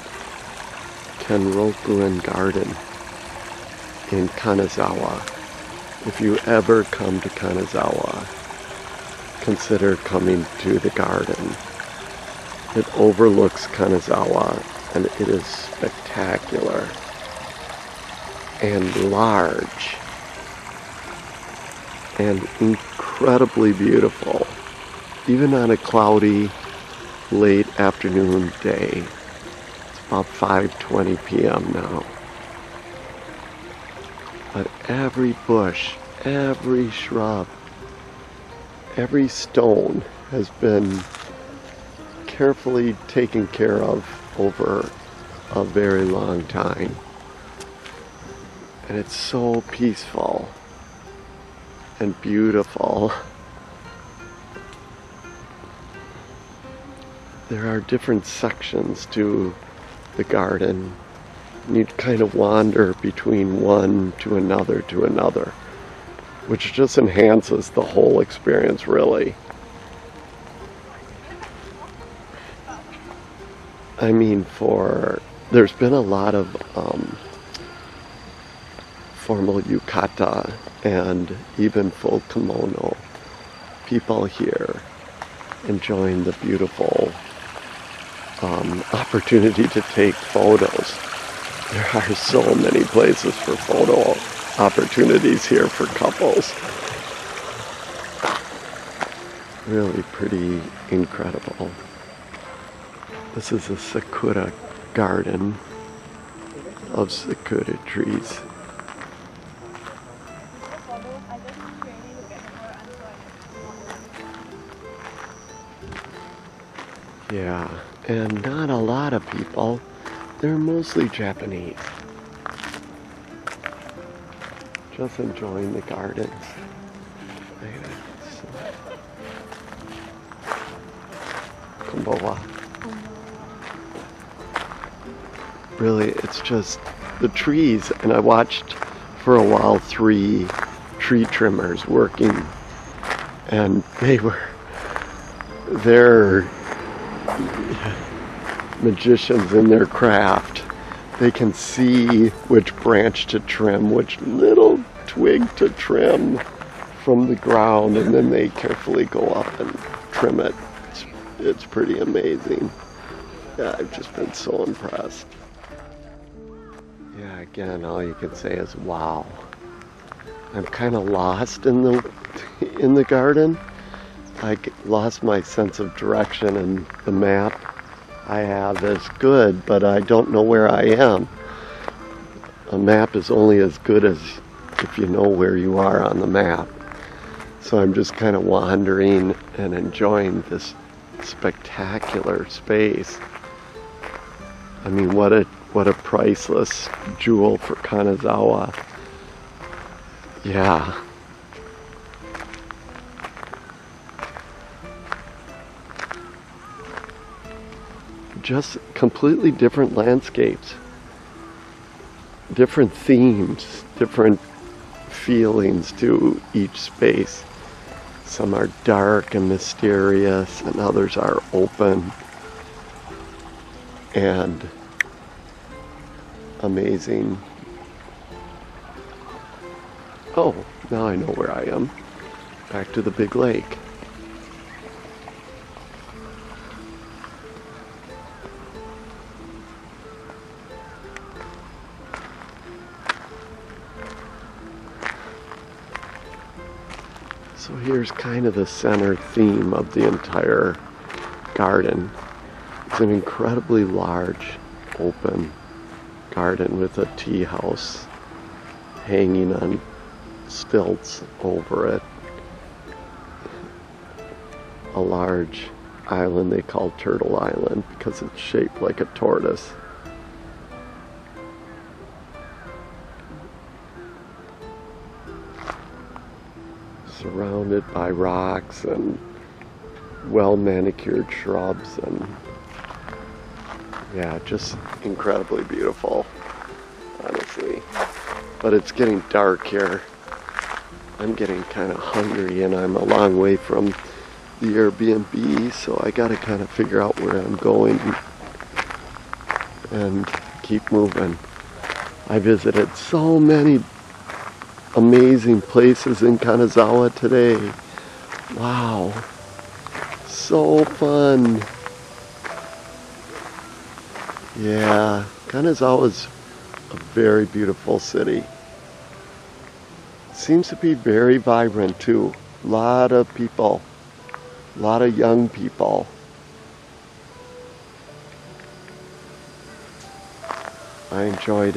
Garden in Kanazawa. If you ever come to Kanazawa, consider coming to the garden. It overlooks Kanazawa, and it is spectacular and large and incredibly beautiful, even on a cloudy late afternoon day. It's about 5:20 p.m. now. But every bush, every shrub, every stone has been carefully taken care of over a very long time. And it's so peaceful and beautiful. There are different sections to the garden. You kind of wander between one to another, which just enhances the whole experience, really. I mean, there's been a lot of formal yukata and even full kimono people here enjoying the beautiful opportunity to take photos. There are so many places for photo opportunities here for couples. Really pretty incredible. This is a sakura garden of sakura trees. Yeah, and not a lot of people. They're mostly Japanese. Just enjoying the gardens. Konbanwa. Really, it's just the trees, and I watched for a while 3 tree trimmers working, and they're magicians in their craft. They can see which branch to trim, which little twig to trim from the ground, and then they carefully go up and trim it. It's pretty amazing. Yeah, I've just been so impressed. Yeah, again, all you can say is wow. I'm kind of lost in the garden. I lost my sense of direction, and the map I have is good, but I don't know where I am. A map is only as good as if you know where you are on the map. So I'm just kind of wandering and enjoying this spectacular space. I mean, what a priceless jewel for Kanazawa. Yeah. Just completely different landscapes, different themes, different feelings to each space. Some are dark and mysterious, and others are open and amazing. Oh, now I know where I am. Back to the big lake. So here's kind of the center theme of the entire garden. It's an incredibly large, open garden with a tea house hanging on stilts over it. A large island they call Turtle Island because it's shaped like a tortoise. Surrounded by rocks and well-manicured shrubs, and yeah, just incredibly beautiful, honestly. But it's getting dark here. I'm getting kind of hungry, and I'm a long way from the Airbnb, so I gotta kind of figure out where I'm going and keep moving. I visited so many amazing places in Kanazawa today. Wow, so fun. Yeah, Kanazawa's a very beautiful city. Seems to be very vibrant too. A lot of people, a lot of young people. I enjoyed.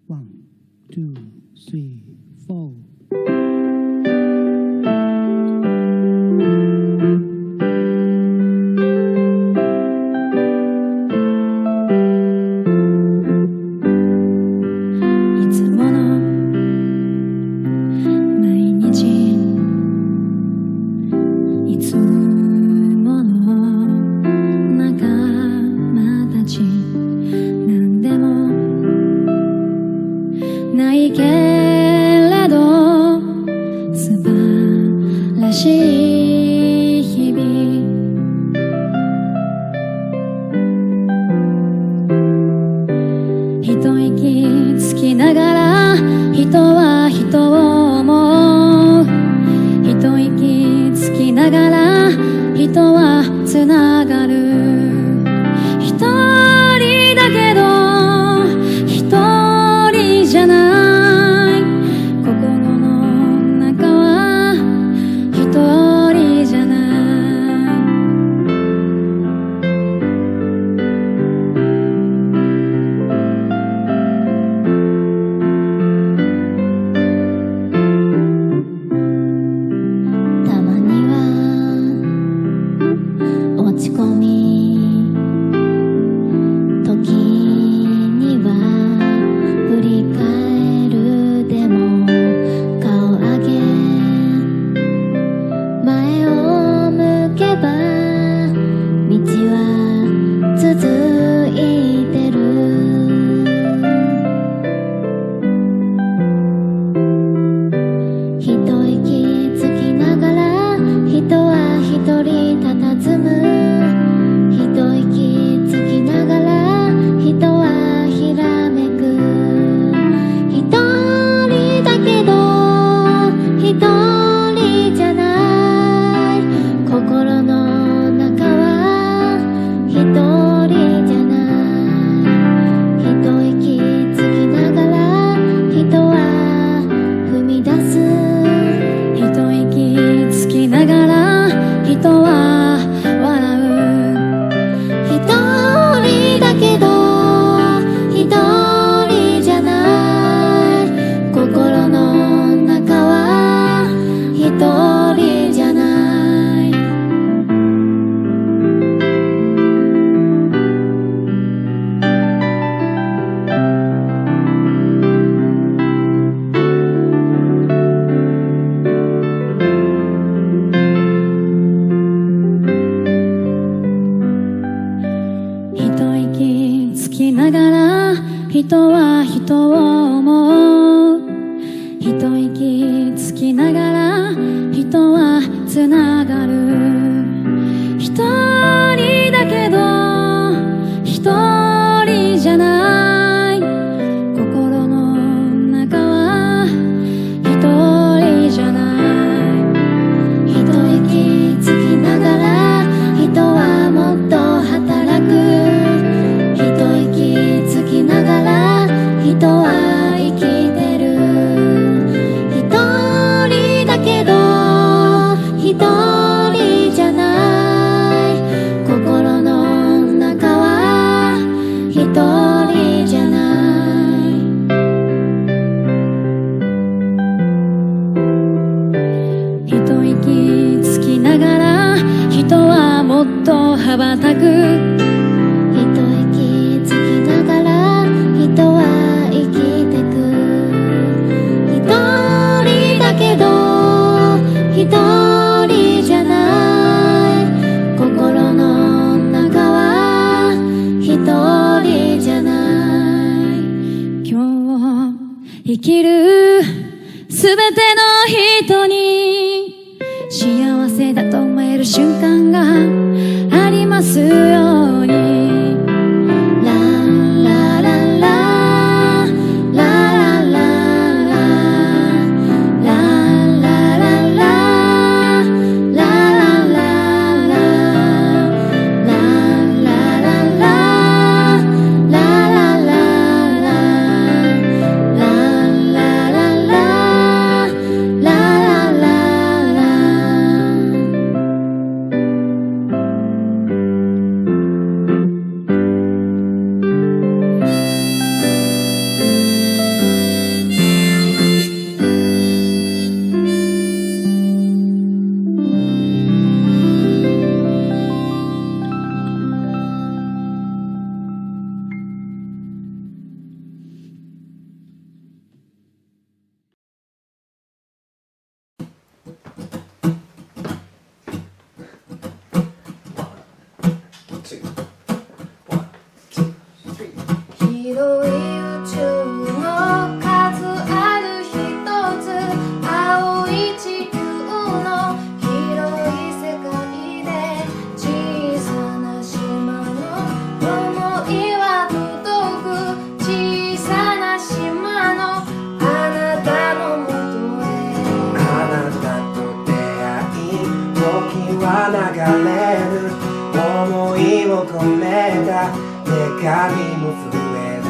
One, two, three, four. ないけれどきながら人は人を思う。一息つきながら人はつながる。一人だけど一人じゃない。心の中は一人じゃない。一息つきながら人はもっと働く。一息つきながら人は生きてる。一人だけど一人じゃない。心の中は一人じゃない。一息つきながら人はもっと羽ばたく。一息つきながら人は生きてく。一人だけど一人じゃない。心の中は一人じゃない。今日生きるすべての人に幸せだと思える瞬間がありますように。ララララララララララララ広い宇宙の数ある一つ、青い地球の広い世界で、小さな島の想いは届く。小さな島のあなたのもとへ。あなたと出会い時は流れる。思いを込めた手紙も増える。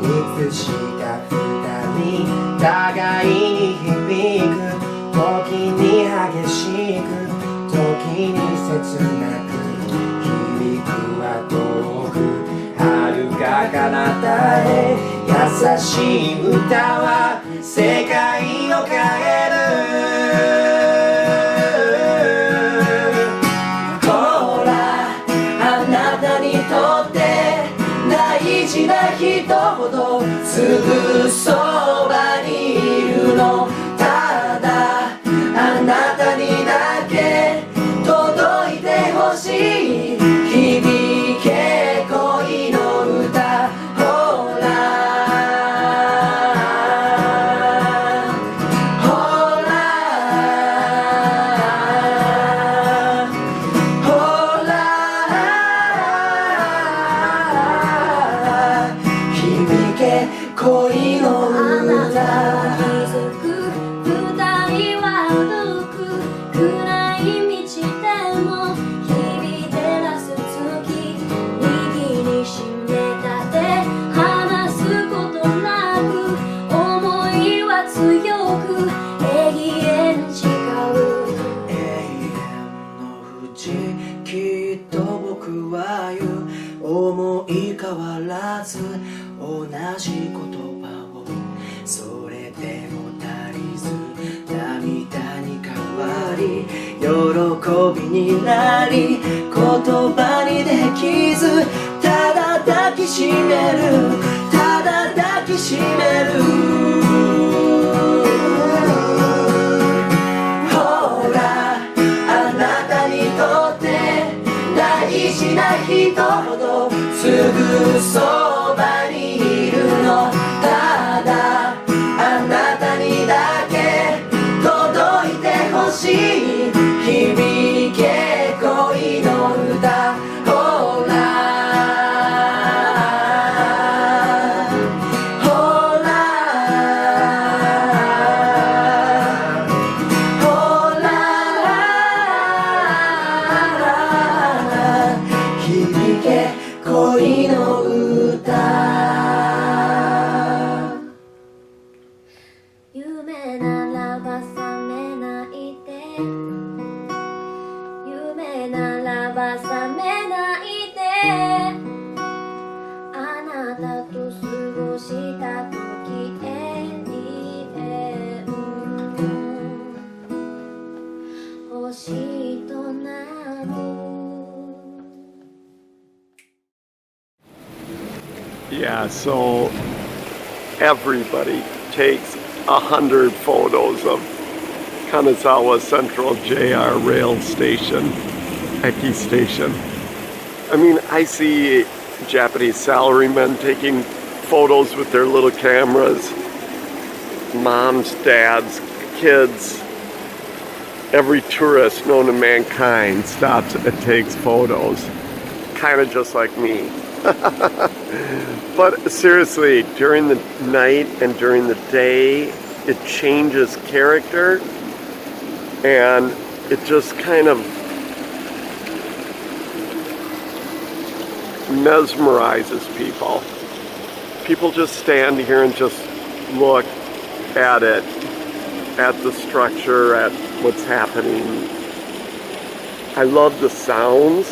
いつしか二人互いに響く。時に激しく時に切なく。響くは遠く遥か彼方へ。優しい歌は世界を変える。ほらあなたにとって大事な人ほどすぐそばにいるの。ただあなたにだけ届いてほしい。響け恋の歌。ほらほらほら響け恋の歌。あなたは気づく。二人は歩く。暗い道でも日々照らす月。握りしめた手離すことなく。思いは強く永遠誓う。永遠の淵きっと僕は言う。思い変わらず同じ言葉を。それでも足りず涙に変わり喜びになり言葉にできず。ただ抱きしめる。ただ抱きしめる。ほらあなたにとって大事な人ほどすぐそ恋の歌夢ならば覚めないで夢ならば覚めないであなたと過ごした時永遠星となるYeah, so everybody takes 100 photos of Kanazawa Central JR Rail Station, Eki Station. I mean, I see Japanese salarymen taking photos with their little cameras, moms, dads, kids. Every tourist known to mankind stops and takes photos, kind of just like me. But seriously, during the night and during the day, it changes character, and it just kind of mesmerizes people. People just stand here and just look at it, at the structure, at what's happening. I love the sounds.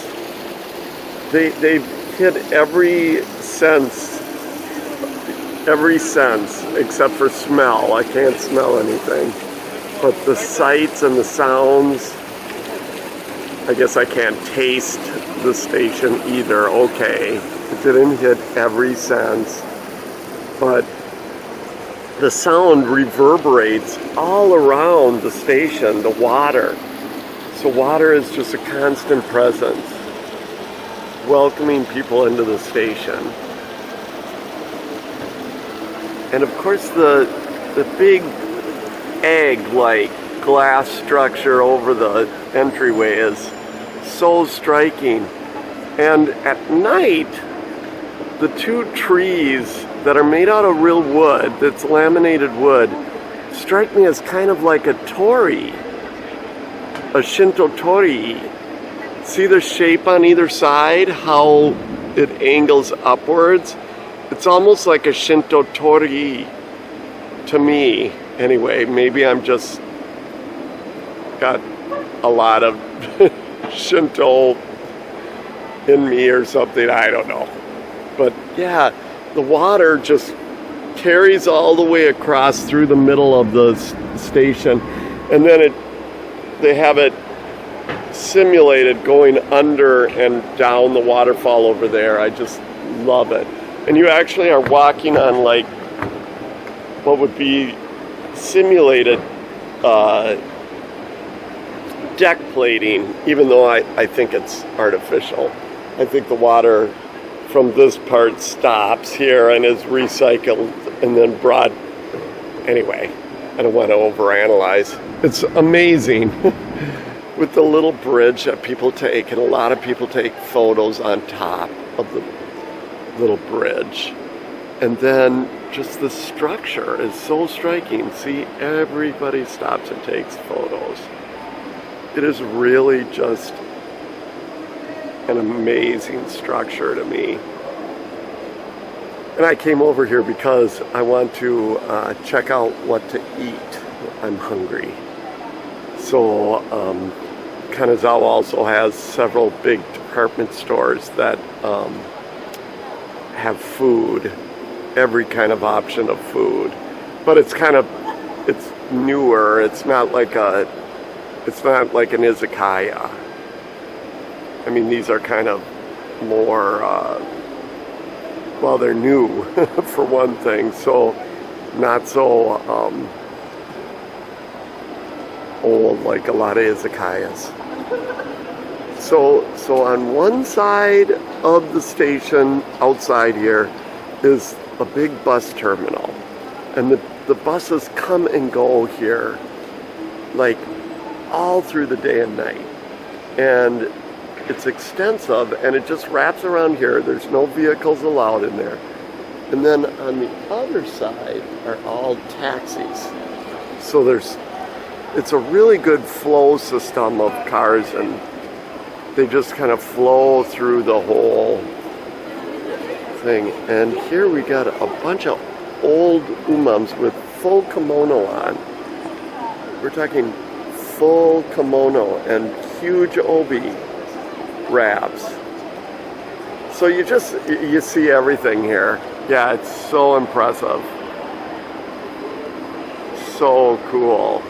They've hit every sense except for smell. I can't smell anything. But the sights and the sounds, I guess I can't taste the station either. Okay, it didn't hit every sense, but the sound reverberates all around the station, the water. So water is just a constant presence, welcoming people into the station. And of course the big egg-like glass structure over the entryway is so striking. And at night, the two trees that are made out of real wood, that's laminated wood, strike me as kind of like a torii, a Shinto torii. See the shape on either side, how it angles upwards? It's almost like a Shinto torii to me. Anyway, maybe I'm just got a lot of Shinto in me or something, I don't know. But yeah, the water just carries all the way across through the middle of the station, and then they have it simulated going under and down the waterfall over there. I just love it. And you actually are walking on like what would be simulated deck plating, even though I think it's artificial. I think the water from this part stops here and is recycled and then brought. Anyway, I don't want to overanalyze. It's amazing with the little bridge that people take, and a lot of people take photos on top of the little bridge. And then just the structure is so striking. See, everybody stops and takes photos. It is really just an amazing structure to me. And I came over here because I want to check out what to eat. I'm hungry. So Kanazawa also has several big department stores that have food, every kind of option of food. But it's newer. It's not like an izakaya. I mean, these are kind of more, well, they're new for one thing, so not so old like a lot of izakayas. So on one side of the station outside here is a big bus terminal, and the buses come and go here like all through the day and night, and it's extensive, and it just wraps around here. There's no vehicles allowed in there. And then on the other side are all taxis. So it's a really good flow system of cars, and they just kind of flow through the whole thing. And here we got a bunch of old umams with full kimono on. We're talking full kimono and huge obi wraps. So you see everything here. Yeah, it's so impressive. So cool.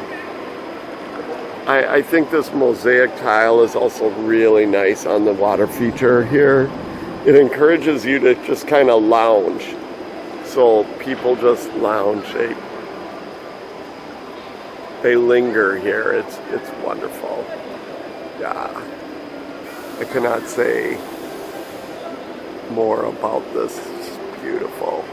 I think this mosaic tile is also really nice on the water feature here. It encourages you to just kind of lounge. So people just lounge. They linger here. It's wonderful. Yeah. I cannot say more about this. It's beautiful.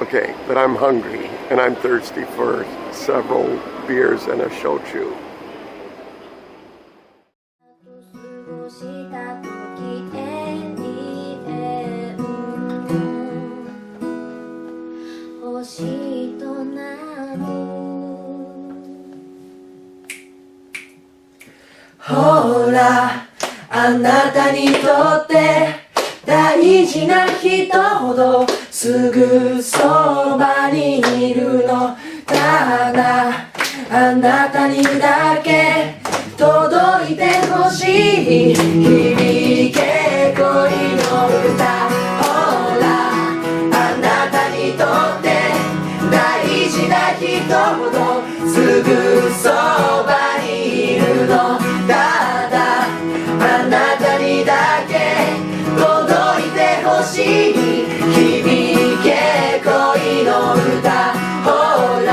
Okay, but I'm hungry and I'm thirsty for several beers and a shochu. ほら、あなたにとって大事な人ほどすぐそばにいるの。ただあなたにだけ届いてほしい。響け恋の歌。ほら、あなたにとって大事な人ほどすぐそばにいるの。ただあなたにだけ届いてほしい。響け恋の歌。ほら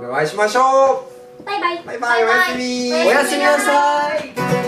お会いしましょう。バイバイ。バイバイ。おやすみ。おやすみなさい。